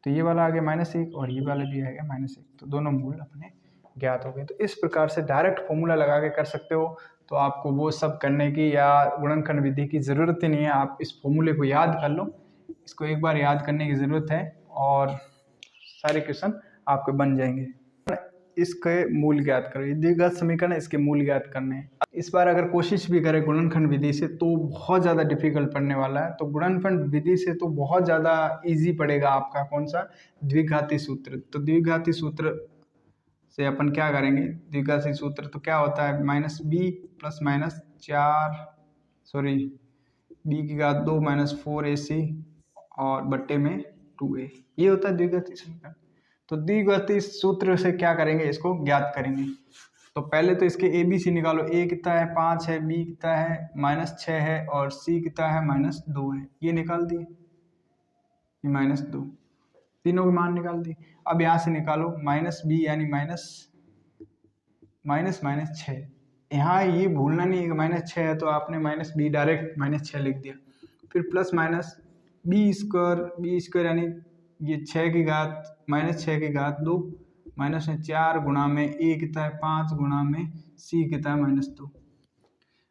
तो ये वाला आ गया -1 और ये वाला भी आ गया -1, तो दोनों मूल अपने ज्ञात हो गए। तो इस प्रकार से डायरेक्ट फॉर्मूला लगा के कर सकते हो। तो आपको वो सब करने की या गुणनखंड विधि की ज़रूरत ही नहीं है, आप इस फॉर्मूले को याद कर लो, इसको एक बार याद करने की ज़रूरत है और सारे क्वेश्चन आपके बन जाएंगे। इसके मूल ज्ञात करो, ये द्विघात समीकरण है, इसके मूल ज्ञात करने हैं। इस बार अगर कोशिश भी करें गुणनखंड विधि से तो बहुत ज़्यादा डिफिकल्ट पड़ने वाला है। तो गुणनखंड विधि से तो बहुत ज़्यादा इजी पड़ेगा आपका कौन सा, द्विघाती सूत्र। तो द्विघाती सूत्र से अपन क्या करेंगे, द्विघाती सूत्र तो क्या होता है -b plus minus 4 sorry b की घात 2 -4ac और बट्टे में 2a, ये होता है द्विघाती समीकरण। तो द्विघाती सूत्र से क्या करेंगे, इसको ज्ञात करेंगे। तो पहले तो इसके ए बी सी निकालो, a कितना है 5 है, b कितना है -6 है और c कितना है -2 है, ये निकाल दिए, ये -2 तीनों के मान निकाल दिए। अब यहाँ से निकालो -b यानी -6। यहाँ ये भूलना नहीं है कि -6 है तो आपने -b डायरेक्ट -6 लिख दिया। फिर प्लस माइनस b² यानी ये 6 की घात -6 की घात 2 माइनस में 4 गुणा में a कितना है 5 गुणा में c कितना है -2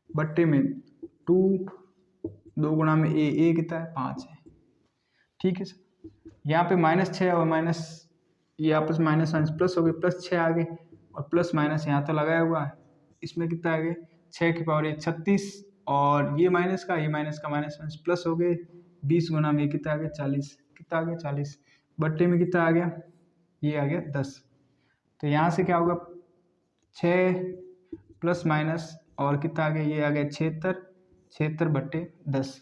बट्टे में 2 गुणा में a कितना है 5 है। ठीक है सर, यहाँ पे -6 और माइनस ये आपस में माइनस प्लस हो गए, +6 आ गए और प्लस माइनस यहाँ तो लगाया हुआ है, इसमें कितना आ गया 6 की पावर 36 और ये माइनस का माइनस प्लस हो गए 20 गुना में कितना आ गया 40, कितना आ गया 40 बट्टे में कितना आ गया, ये आ गया 10। तो यहाँ से क्या होगा 6 प्लस माइनस और कितना आ गया, ये आ गया 76 बट्टे 10।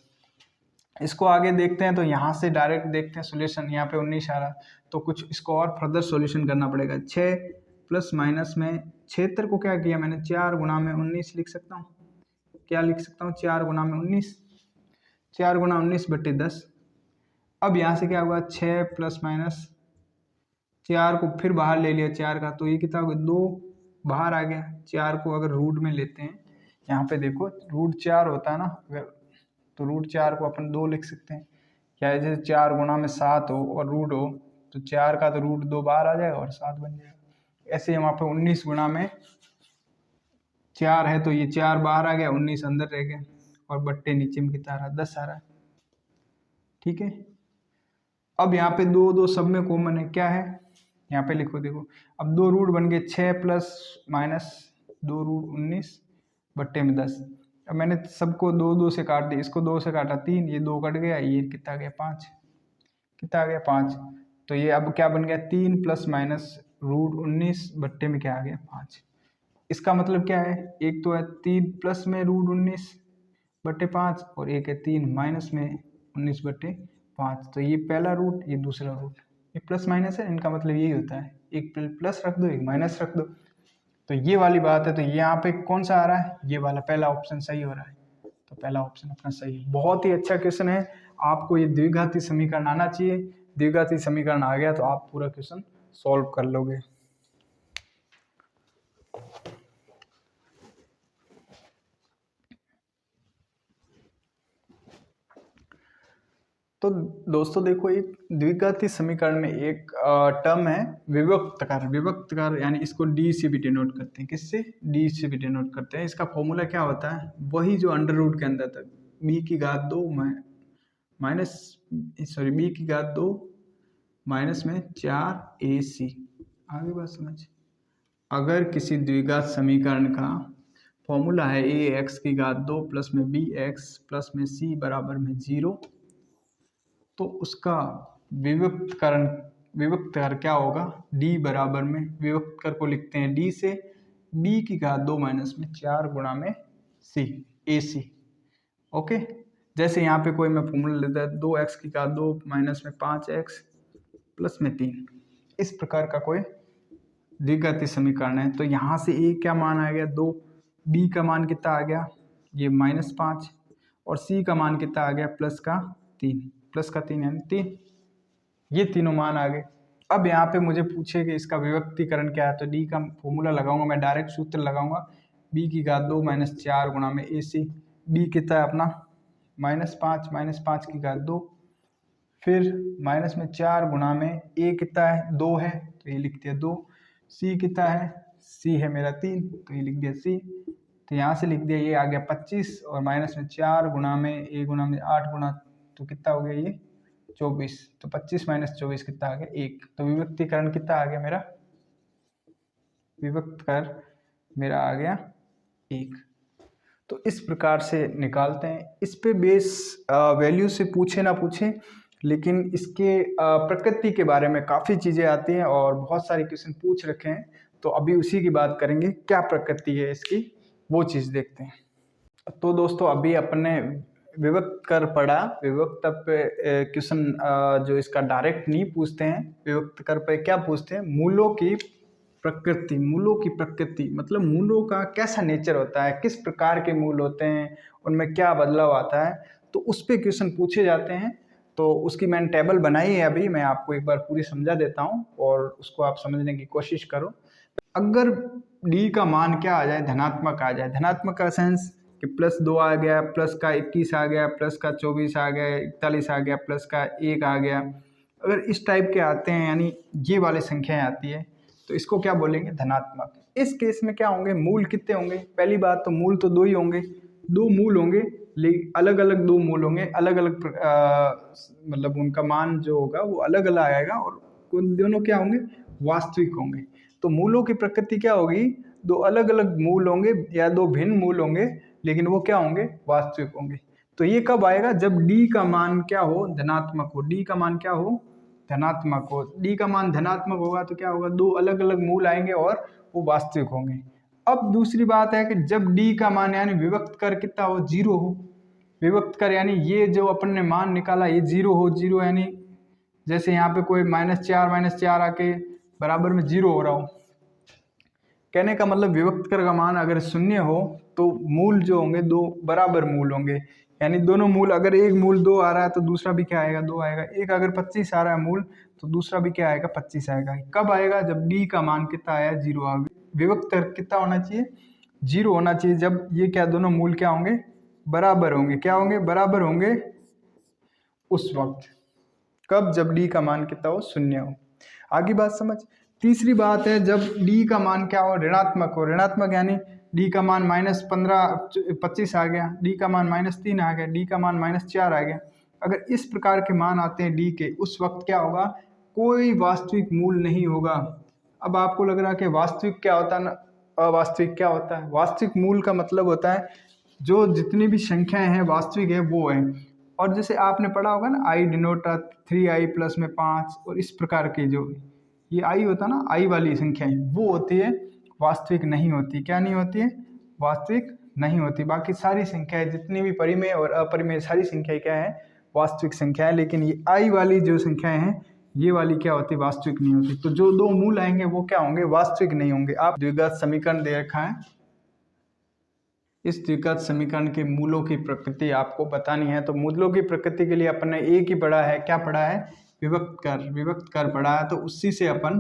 इसको आगे देखते हैं, तो यहाँ से डायरेक्ट देखते हैं सोल्यूशन, यहाँ पे 19 आ रहा तो कुछ इसको और फर्दर सॉल्यूशन करना पड़ेगा। 6 प्लस माइनस में 76 को क्या किया मैंने 4 गुणा में 19 लिख सकता हूँ, क्या लिख सकता हूँ 4 गुणा में 19, 4 गुणा 19 बट्टे 10। अब यहाँ से क्या हुआ 6 प्लस माइनस 4 को फिर बाहर ले लिया 4 का, तो ये कितना होगा 2 बाहर आ गया। 4 को अगर रूट में लेते हैं, यहाँ पे देखो रूट 4 होता है ना, अगर तो रूट 4 को अपन 2 लिख सकते हैं। क्या है जैसे 4 गुणा में 7 हो और रूट हो तो 4 का तो रूट 2 बाहर आ जाएगा और 7 बन जाएगा। ऐसे वहाँ पे 19 गुणा में 4 है तो ये 4 बाहर आ गया 19 अंदर रह गया और बट्टे नीचे में कितना आ रहा है 10 आ रहा है। ठीक है, अब यहाँ पे 2 सब में कॉमन है, क्या है यहाँ पे लिखो, देखो अब 2 रूट बन गए 6 प्लस माइनस 2 रूट 19 बट्टे में 10। अब मैंने सबको 2 से काट दिया, इसको 2 से काटा 3, ये 2 कट गया, ये कितना आ गया 5, कितना आ गया 5। तो ये अब क्या बन गया 3 प्लस माइनस रूट 19 बट्टे में क्या आ गया 5। इसका मतलब क्या है, एक तो है 3 प्लस में रूट 19 बट्टे 5 और एक है 3 माइनस में 19 बट्टे 5। तो ये पहला रूट ये दूसरा रूट, ये प्लस माइनस है, इनका मतलब यही होता है, एक प्लस रख दो एक माइनस रख दो। तो ये वाली बात है। तो यहाँ पे कौन सा आ रहा है, ये वाला पहला ऑप्शन सही हो रहा है, तो पहला ऑप्शन अपना सही है। बहुत ही अच्छा क्वेश्चन है, आपको ये द्विघाती समीकरण आना चाहिए। द्विघाती समीकरण आ गया तो आप पूरा क्वेश्चन सॉल्व कर लोगे। तो दोस्तों देखो, एक द्विघाती समीकरण में एक टर्म है विभक्तकार। विभक्तकार यानी इसको डी से भी डिनोट करते हैं। किससे? डी से भी डिनोट करते हैं। इसका फॉर्मूला क्या होता है? वही जो अंडर रूट के अंदर तक बी की घात 2 बी की घात 2 माइनस में 4ac। आगे बात समझ। अगर किसी द्विघात समीकरण का फॉर्मूला है ए एक्स की घात 2 प्लस में बी एक्स प्लस में सी बराबर में 0, तो उसका विभक्तकर क्या होगा? डी बराबर में विभक्तकर को लिखते हैं डी से बी की घात 2 माइनस में 4 गुणा में सी, ए सी। ओके, जैसे यहाँ पे कोई मैं फॉर्मूला लेता है 2x की घात 2 माइनस में 5x प्लस में 3, इस प्रकार का कोई द्विघाती समीकरण है। तो यहाँ से ए क्या मान आ गया? 2, बी का मान कितना आ गया? ये -5, और सी का मान कितना आ गया? प्लस का 3 यानी 3। ये तीनों मान आ गए। अब यहाँ पे मुझे पूछे कि इसका विभक्तीकरण क्या है, तो डी का फॉर्मूला लगाऊंगा मैं, डायरेक्ट सूत्र लगाऊंगा बी की घात 2 माइनस 4 गुणा में ए सी। बी कितना है अपना? -5 की घात 2, फिर माइनस में 4 गुणा में ए कितना है? 2 है, तो ये लिख दिया 2। सी कितना है? सी है मेरा 3, तो ये लिख दिया सी। तो यहाँ से लिख दिया, ये आ गया 25, और माइनस में 4 गुणा में ए गुणा में 8 गुणा, तो कितना हो गया ये? 24। तो 25 माइनस 24 कितना आ गया? 1। तो विभक्तीकरण कितना आ गया मेरा? विभक्तकर मेरा आ गया 1। तो इस प्रकार से निकालते हैं। इस पे बेस वैल्यू से पूछे ना पूछे, लेकिन इसके प्रकृति के बारे में काफ़ी चीज़ें आती हैं और बहुत सारे क्वेश्चन पूछ रखे हैं। तो अभी उसी की बात करेंगे, क्या प्रकृति है इसकी, वो चीज़ देखते हैं। तो दोस्तों, अभी अपने विभक्त कर पढ़ा। विभक्त पे क्वेश्चन जो इसका डायरेक्ट नहीं पूछते हैं, विभक्त कर पे क्या पूछते हैं? मूलों की प्रकृति। मूलों की प्रकृति मतलब मूलों का कैसा नेचर होता है, किस प्रकार के मूल होते हैं, उनमें क्या बदलाव आता है, तो उस पे क्वेश्चन पूछे जाते हैं। तो उसकी मैंने टेबल बनाई है, अभी मैं आपको एक बार पूरी समझा देता हूँ और उसको आप समझने की कोशिश करो। अगर डी का मान क्या आ जाए? धनात्मक आ जाए। धनात्मक का सेंस कि +2 आ गया, प्लस का 21 आ गया, प्लस का 24 आ गया, 41 आ गया, प्लस का 1 आ गया, अगर इस टाइप के आते हैं, यानी ये वाली संख्याएं आती है, तो इसको क्या बोलेंगे? धनात्मक। इस केस में क्या होंगे? मूल कितने होंगे? पहली बात तो मूल तो 2 ही होंगे, 2 मूल होंगे, लेकिन अलग अलग 2 मूल होंगे, अलग अलग मतलब उनका मान जो होगा वो अलग अलग आएगा, और दोनों क्या होंगे? वास्तविक होंगे। तो मूलों की प्रकृति क्या होगी? 2 अलग अलग मूल होंगे या 2 भिन्न मूल होंगे, लेकिन वो क्या होंगे? वास्तविक होंगे। तो ये कब आएगा? जब डी का मान क्या हो? धनात्मक हो। डी का मान क्या हो? धनात्मक हो। डी का मान धनात्मक होगा तो क्या होगा? 2 अलग अलग मूल आएंगे और वो वास्तविक होंगे। अब दूसरी बात है कि जब डी का मान यानी विभक्त कर कितना हो? 0 हो। विभक्त कर यानी ये जो अपन ने मान निकाला ये 0 हो। 0 यानी जैसे यहाँ पे कोई -4 आके बराबर में 0 हो रहा हो। कहने का मतलब विभक्त कर का मान अगर 0 हो तो मूल जो होंगे 2 बराबर मूल होंगे, यानी दोनों मूल, अगर एक मूल 2 आ रहा है तो दूसरा भी क्या आएगा? 2 आएगा। एक अगर 25 आ रहा है मूल, तो दूसरा भी क्या आएगा? 25 आएगा। कब आएगा? जब डी का मान कितना आया? 0 आ गया। विभक्त कर कितना होना चाहिए? 0 होना चाहिए। जब ये क्या दोनों मूल क्या होंगे? बराबर होंगे। क्या होंगे? बराबर होंगे उस वक्त। कब? जब डी का मान कितना हो? 0 हो। आगे बात समझ। तीसरी बात है जब डी का मान क्या हो? ऋणात्मक हो। ऋणात्मक यानी डी का मान -25 आ गया, डी का मान -3 आ गया, डी का मान -4 आ गया। अगर इस प्रकार के मान आते हैं डी के, उस वक्त क्या होगा? कोई वास्तविक मूल नहीं होगा। अब आपको लग रहा है कि वास्तविक क्या होता है, अवास्तविक क्या होता है? वास्तविक मूल का मतलब होता है जो जितनी भी संख्याएं हैं वास्तविक है वो है। और जैसे आपने पढ़ा होगा ना, आई डिनोट 3i प्लस में 5, और इस प्रकार के जो ये आई होता है ना, आई वाली संख्याएं वो होती है, वास्तविक नहीं होती। क्या नहीं होती है? वास्तविक नहीं होती। बाकी सारी संख्याएं जितनी भी परिमेय और अपरिमेय सारी संख्याएं क्या है? वास्तविक संख्याएं। लेकिन ये आई वाली जो संख्याएं हैं ये वाली क्या होती? वास्तविक नहीं होती। तो जो 2 मूल आएंगे वो क्या होंगे? वास्तविक नहीं होंगे। आप द्विघात समीकरण दे रखा है, इस द्विघात समीकरण के मूलों की प्रकृति आपको बतानी है। तो मूलों की प्रकृति के लिए अपन ने एक ही पढ़ा है, क्या पढ़ा है? विभक्त कर। विभक्त कर पढ़ा है, तो उसी से अपन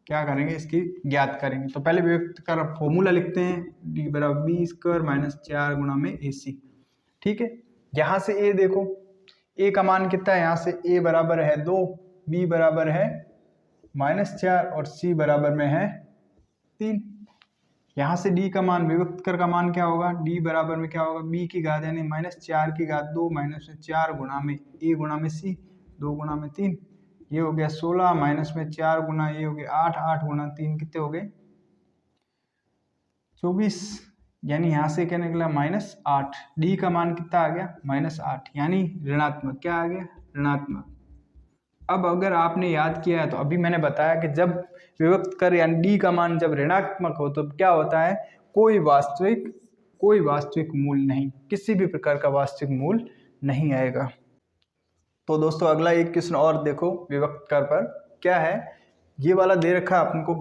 क्या करेंगे? इसकी ज्ञात करेंगे। तो पहले विभक्त कर फॉर्मूला लिखते हैं, डी बराबर बी स्क्वायर -4 गुणा में AC। ठीक है, यहाँ से ए देखो, ए का मान कितना है, यहाँ से ए बराबर है 2, बी बराबर है -4 और सी बराबर में है 3। यहाँ से डी का मान, विभक्त कर का मान क्या होगा, डी बराबर में क्या होगा, बी की घात यानी -4 की घात 2 -4 गुणा में ए गुणा में सी 2 गुणा में 3, ये हो गया 16 -4 गुना ये हो गया 8, 8 गुना 3 कितने हो गए 24, यानी यहाँ से क्या निकला -8। डी का मान कितना आ गया -8, यानी ऋणात्मक, क्या आ गया ऋणात्मक। अब अगर आपने याद किया है तो अभी मैंने बताया कि जब विभक्त कर यानी डी का मान जब ऋणात्मक हो तो क्या होता है, कोई वास्तविक मूल नहीं, किसी भी प्रकार का वास्तविक मूल नहीं आएगा। तो दोस्तों अगला एक क्वेश्चन और देखो विभक्त कर पर क्या है, ये वाला दे रखा है अपन को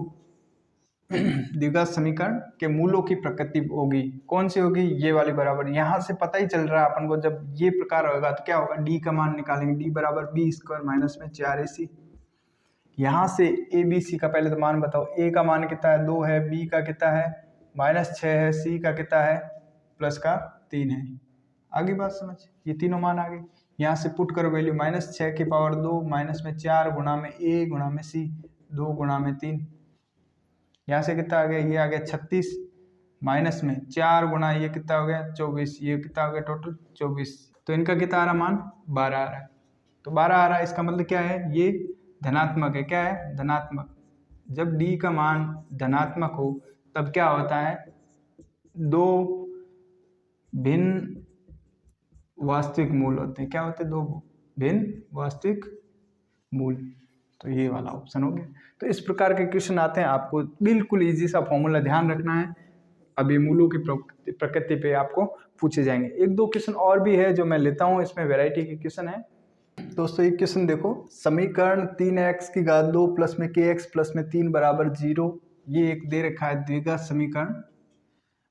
द्विघात समीकरण के मूलों की प्रकृति होगी, कौन सी होगी, ये वाली बराबर। यहाँ से पता ही चल रहा है अपन को जब ये प्रकार होगा तो क्या होगा, डी का मान निकालेंगे, डी बराबर बी स्क्वायर माइनस में 4ac। यहाँ से ए बी सी का पहले तो मान बताओ, ए का मान कितना है 2 है, बी का कितना है -6 है, सी का कितना है प्लस का 3 है। आगे बात समझ, ये तीनों मान आ गए। यहाँ से पुट करो वैल्यू -6 की पावर 2 -4 गुणा में ए गुणा में सी 2 गुणा में 3, यहाँ से कितना आ गया, ये आ गया 36 माइनस में 4 गुणा ये कितना हो गया 24, ये कितना हो गया टोटल 24। तो इनका कितना आ रहा मान 12 आ रहा है। तो 12 आ रहा है, इसका मतलब क्या है, ये धनात्मक है, क्या है धनात्मक। जब डी का मान धनात्मक हो तब क्या होता है, दो भिन्न वास्तविक मूल होते हैं, क्या होते हैं, दो भिन्न वास्तविक मूल। तो ये वाला ऑप्शन हो गया। तो इस प्रकार के क्वेश्चन आते हैं, आपको बिल्कुल इजी सा फॉर्मूला ध्यान रखना है। अभी मूलों की प्रकृति पे आपको पूछे जाएंगे। एक दो क्वेश्चन और भी है जो मैं लेता हूँ, इसमें वैरायटी के क्वेश्चन है। दोस्तों एक क्वेश्चन देखो, समीकरण 3x की घात 2 प्लस में kx प्लस में 3 बराबर 0, ये एक दे रखा है द्विघात समीकरण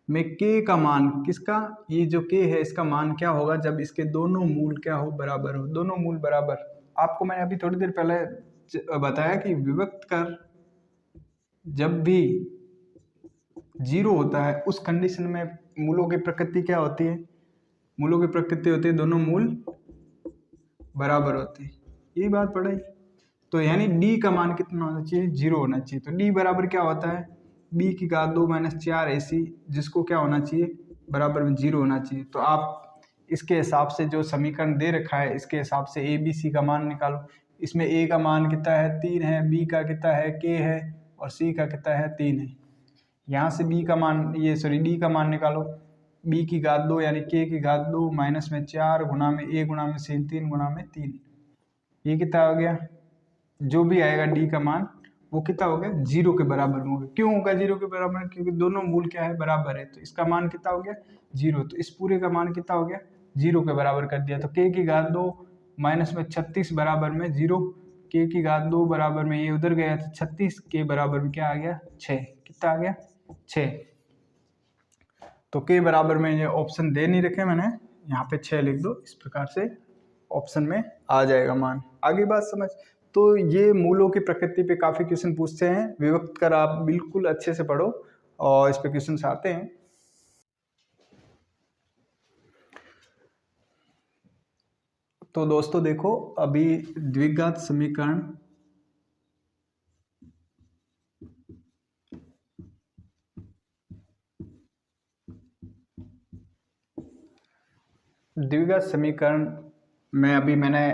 में k का मान किसका, ये जो k है इसका मान क्या होगा जब इसके दोनों मूल क्या हो, बराबर हो। दोनों मूल बराबर, आपको मैंने अभी थोड़ी देर पहले बताया कि विभक्त कर जब भी 0 होता है उस कंडीशन में मूलों की प्रकृति क्या होती है, मूलों की प्रकृति होती है दोनों मूल बराबर होते हैं। यही बात पढ़ाई। तो यानी d का मान कितना होना चाहिए, 0 होना चाहिए। तो d बराबर क्या होता है, b की घात 2 -4 ac, जिसको क्या होना चाहिए बराबर में 0 होना चाहिए। तो आप इसके हिसाब से जो समीकरण दे रखा है इसके हिसाब से a b c का मान निकालो। इसमें a का मान कितना है 3 है, b का कितना है k है और c का कितना है 3 है। यहाँ से b का मान d का मान निकालो, b की घात 2 यानी k की घात 2 माइनस में 4 गुणा में a गुणा में c 3 गुणा में 3, ये कितना हो गया, जो भी आएगा d का मान वो कितना हो गया 0 के बराबर में होगा। क्यों होगा 0 के बराबर, क्योंकि दोनों मूल क्या है बराबर है। तो इसका मान कितना हो गया 0, तो इस पूरे का मान कितना हो गया 0 के बराबर कर दिया। तो k की घात 2 माइनस में 36 बराबर में 0, k की घात 2 बराबर में ये उधर गया तो 36, k बराबर में क्या आ गया 6, कितना आ गया 6। तो k बराबर में ये ऑप्शन दे नहीं रखे मैंने, यहाँ पे 6 लिख दो, इस प्रकार से ऑप्शन में आ जाएगा मान। आगे बात समझ। तो ये मूलों की प्रकृति पे काफ़ी क्वेश्चन पूछते हैं, विभक्त कर आप बिल्कुल अच्छे से पढ़ो और इस पे क्वेश्चन आते हैं। तो दोस्तों देखो, अभी द्विघात समीकरण में अभी मैंने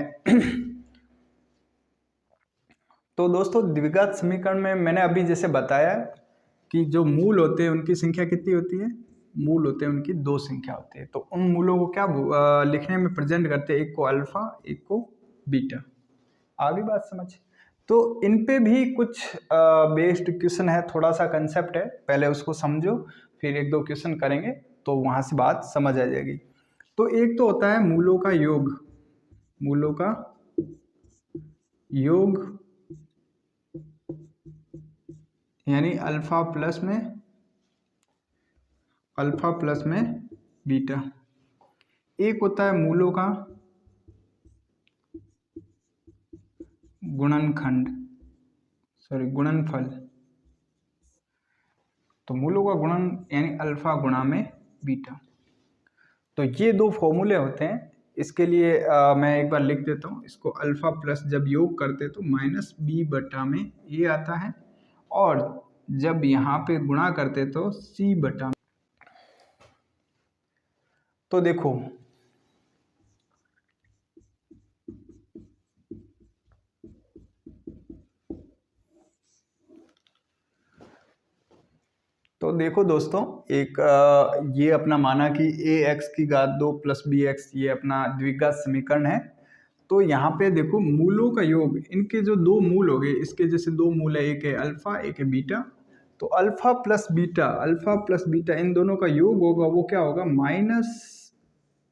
तो दोस्तों द्विघात समीकरण में मैंने अभी जैसे बताया कि जो मूल होते हैं उनकी संख्या कितनी होती है, मूल होते हैं उनकी 2 संख्या होती है। तो उन मूलों को क्या लिखने में प्रेजेंट करते हैं, एक को अल्फा एक को बीटा। आगे बात समझ। तो इन पे भी कुछ बेस्ड क्वेश्चन है, थोड़ा सा कंसेप्ट है, पहले उसको समझो, फिर एक दो क्वेश्चन करेंगे तो वहाँ से बात समझ आ जाएगी। तो एक तो होता है मूलों का योग, मूलों का योग यानी अल्फा प्लस में बीटा। एक होता है मूलों का गुणनफल। तो मूलों का गुणन यानी अल्फा गुणा में बीटा। तो ये दो फॉर्मूले होते हैं, इसके लिए मैं एक बार लिख देता हूँ इसको। अल्फ़ा प्लस जब योग करते तो माइनस बी बटा में ए आता है, और जब यहाँ पे गुणा करते तो सी बटा में। तो देखो दोस्तों, एक ये अपना माना कि ए एक्स की घात 2 प्लस बी एक्स ये अपना द्विघात समीकरण है। तो यहाँ पे देखो मूलों का योग, इनके जो दो मूल हो गए, इसके जैसे दो मूल है, एक है अल्फा एक है बीटा। तो अल्फा प्लस बीटा इन दोनों का योग होगा, वो क्या होगा, माइनस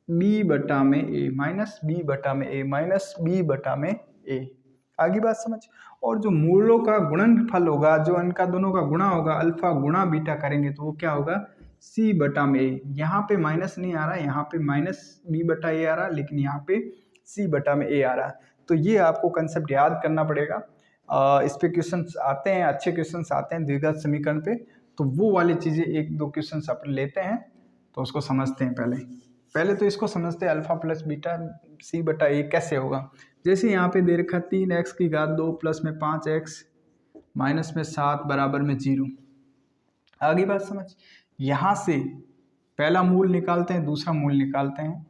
बी बटा में ए, माइनस बी बटा में ए, माइनस बी बटा में ए। आगे बात समझ। और जो मूलों का गुणनफल होगा, जो इनका दोनों का गुणा होगा, अल्फा गुणा बीटा करेंगे तो वो क्या होगा, सी बटा में ए। यहाँ पे माइनस नहीं आ रहा, यहाँ पे माइनस बी बटा ए आ रहा, लेकिन यहाँ पे सी बटा में ए आ रहा। तो ये आपको कंसेप्ट याद करना पड़ेगा। इस पे क्वेश्चंस आते हैं, अच्छे क्वेश्चंस आते हैं द्विघात समीकरण पे। तो वो वाली चीज़ें एक दो क्वेश्चंस अपन लेते हैं, तो उसको समझते हैं। पहले तो इसको समझते हैं, अल्फा प्लस बीटा सी बटा ए कैसे होगा। जैसे यहाँ पे दे रखा 3x की घात 2 प्लस में 5x माइनस में 7 बराबर में 0। आगे बात समझ। यहाँ से पहला मूल निकालते हैं, दूसरा मूल निकालते हैं।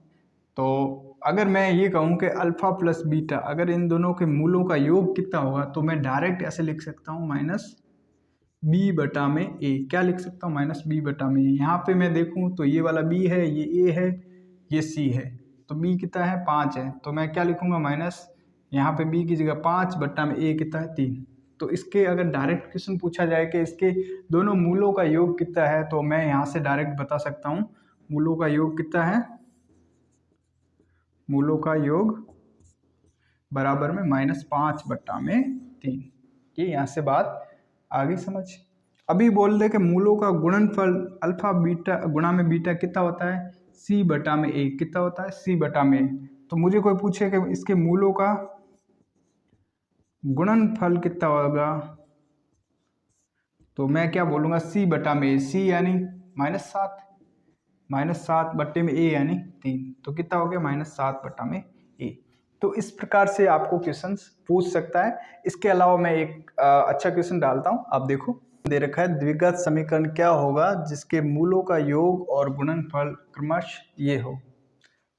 तो अगर मैं ये कहूँ कि अल्फा प्लस बीटा, अगर इन दोनों के मूलों का योग कितना होगा, तो मैं डायरेक्ट ऐसे लिख सकता हूँ, माइनस बी बटा में ए। क्या लिख सकता हूँ, माइनस बी बटा में ए। यहाँ पे मैं देखूँ तो ये वाला बी है, ये ए है, ये सी है। तो बी कितना है, 5 है। तो मैं क्या लिखूँगा, माइनस यहाँ पे बी की जगह 5 बटा में ए कितना है, 3। तो इसके अगर डायरेक्ट क्वेश्चन पूछा जाए कि इसके दोनों मूलों का योग कितना है, तो मैं यहाँ से डायरेक्ट बता सकता हूँ मूलों का योग कितना है, मूलों का योग बराबर में -5 बटा में 3। ये यहाँ से बात आगे समझ। अभी बोल दे कि मूलों का गुणनफल अल्फा बीटा गुणा में बीटा कितना होता है, सी बटा में ए। कितना होता है, सी बटा में ए। तो मुझे कोई पूछे कि इसके मूलों का गुणनफल कितना होगा, तो मैं क्या बोलूँगा, सी बटा में ए। सी यानी -7 बट्टे में ए यानी 3। तो कितना हो गया, -7 बटा में ए। तो इस प्रकार से आपको क्वेश्चंस पूछ सकता है। इसके अलावा मैं एक अच्छा क्वेश्चन डालता हूँ, आप देखो। दे रखा है द्विघात समीकरण क्या होगा जिसके मूलों का योग और गुणनफल क्रमशः ये हो।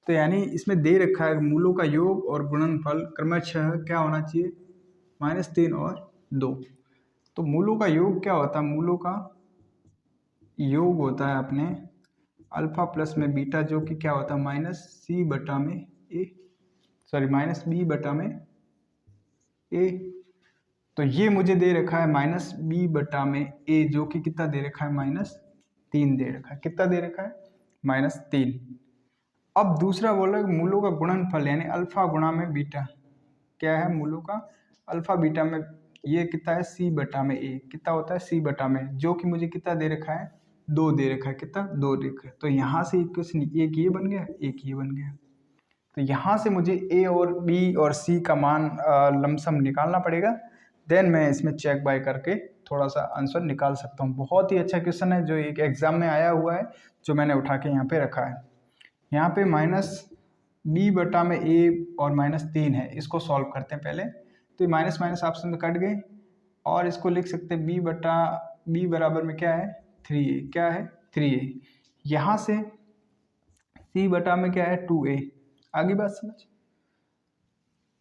तो यानी इसमें दे रखा है मूलों का योग और गुणनफल क्रमशः क्या होना चाहिए, -3 और 2। तो मूलों का योग क्या होता है, मूलों का योग होता है अपने अल्फा प्लस में बीटा, जो कि क्या होता है, माइनस सी बटा में ए, सॉरी माइनस बी बटा में ए। तो ये मुझे दे रखा है माइनस बी बटा में ए, जो कि कितना दे रखा है, -3 दे रखा है। कितना दे रखा है, -3। अब दूसरा बोल रहा है मूलों का गुणनफल यानी अल्फा गुणा में बीटा। क्या है, मूलों का अल्फा बीटा में ये कितना है, सी बटा में ए। कितना होता है, सी बटा में, जो कि मुझे कितना दे रखा है, 2 दे रखा है। कितना, 2 दे रखा है। तो यहाँ से इक्वेशन एक ये बन गया, एक ये बन गया। तो यहाँ से मुझे ए और बी और सी का मान लमसम निकालना पड़ेगा। देन मैं इसमें चेक बाय करके थोड़ा सा आंसर निकाल सकता हूँ। बहुत ही अच्छा क्वेश्चन है जो एक एग्जाम में आया हुआ है, जो मैंने उठा के यहाँ पे रखा है। यहाँ पे माइनस बी बटा में ए और -3 है, इसको सॉल्व करते हैं पहले। तो ये माइनस माइनस ऑप्शन में कट गए, और इसको लिख सकते हैं बी बराबर में क्या है, 3a। क्या है, 3a। यहाँ से सी बटा में क्या है, 2a। आगे बात समझ,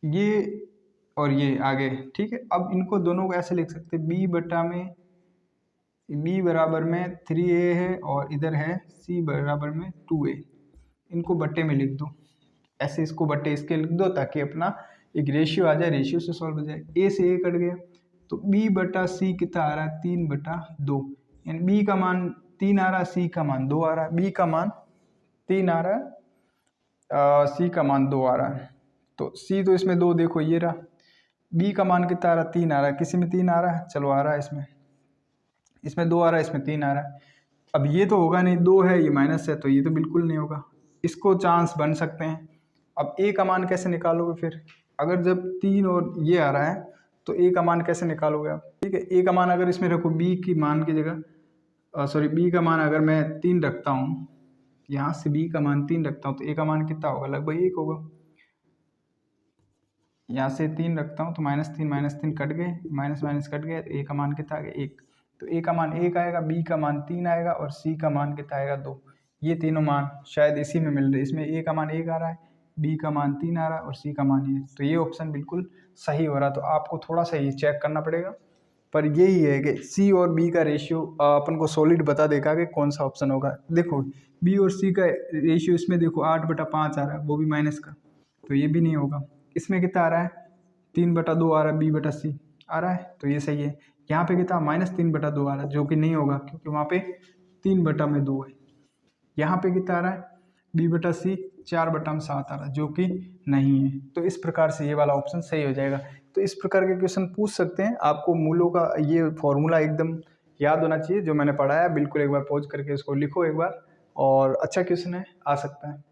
ये और ये आगे, ठीक है। अब इनको दोनों को ऐसे लिख सकते हैं, बी बटा में बी बराबर में 3a है, और इधर है सी बराबर में 2a। इनको बट्टे में लिख दो, ऐसे इसको बट्टे इसके लिख दो, ताकि अपना एक रेशियो आ जाए, रेशियो से सॉल्व हो जाए। ए से ए कट गया, तो बी बटा सी कितना आ रहा है, 3 बटा 2। यानी बी का मान 3 आ रहा है, सी का मान 2 आ रहा है। बी का मान 3 आ रहा है, सी का मान 2 आ रहा है। तो सी तो इसमें 2 देखो ये रहा। बी का मान कितना आ रहा है, 3 आ रहा है। किसी में 3 आ रहा है, चलो आ रहा है, इसमें 2 आ रहा है, इसमें 3 आ रहा है। अब ये तो होगा नहीं, 2 है, ये माइनस है, तो ये तो बिल्कुल नहीं होगा। इसको चांस बन सकते हैं। अब ए का मान कैसे निकालोगे फिर, अगर जब 3 और ये आ रहा है, तो ए का मान कैसे निकालोगे आप, ठीक है। ए का मान अगर इसमें रखो, बी की मान की जगह बी का मान अगर मैं 3 रखता हूँ, यहाँ से b का मान 3 रखता हूँ तो a का मान कितना होगा, लगभग 1 होगा। यहाँ से 3 रखता हूँ तो -3 कट गए, माइनस माइनस कट गए, तो a का मान कितना आ गया 1। तो a का मान 1 आएगा, b का मान 3 आएगा और c का मान कितना आएगा 2। ये तीनों मान शायद इसी में मिल रहे हैं। इसमें a का मान 1 आ रहा है, b का मान 3 आ रहा है और c का मान ये। तो ये ऑप्शन बिल्कुल सही हो रहा है। तो आपको थोड़ा सा ये चेक करना पड़ेगा, पर यही है कि c और b का रेशियो अपन को सॉलिड बता देगा कि कौन सा ऑप्शन होगा। देखो b और c का रेशियो इसमें देखो 8/5 आ रहा है, वो भी माइनस का, तो ये भी नहीं होगा। इसमें कितना आ रहा है 3/2 आ रहा है, b/c आ रहा है, तो ये सही है। यहाँ पे कितना -3/2 आ रहा है, जो कि नहीं होगा क्योंकि वहाँ पे 3/2 है। यहाँ पे कितना आ रहा है b/c 4/7 आ रहा है, जो कि नहीं है। तो इस प्रकार से ये वाला ऑप्शन सही हो जाएगा। तो इस प्रकार के क्वेश्चन पूछ सकते हैं। आपको मूलों का ये फॉर्मूला एकदम याद होना चाहिए जो मैंने पढ़ाया। बिल्कुल एक बार पॉज करके इसको लिखो एक बार, और अच्छा क्वेश्चन है, आ सकता है।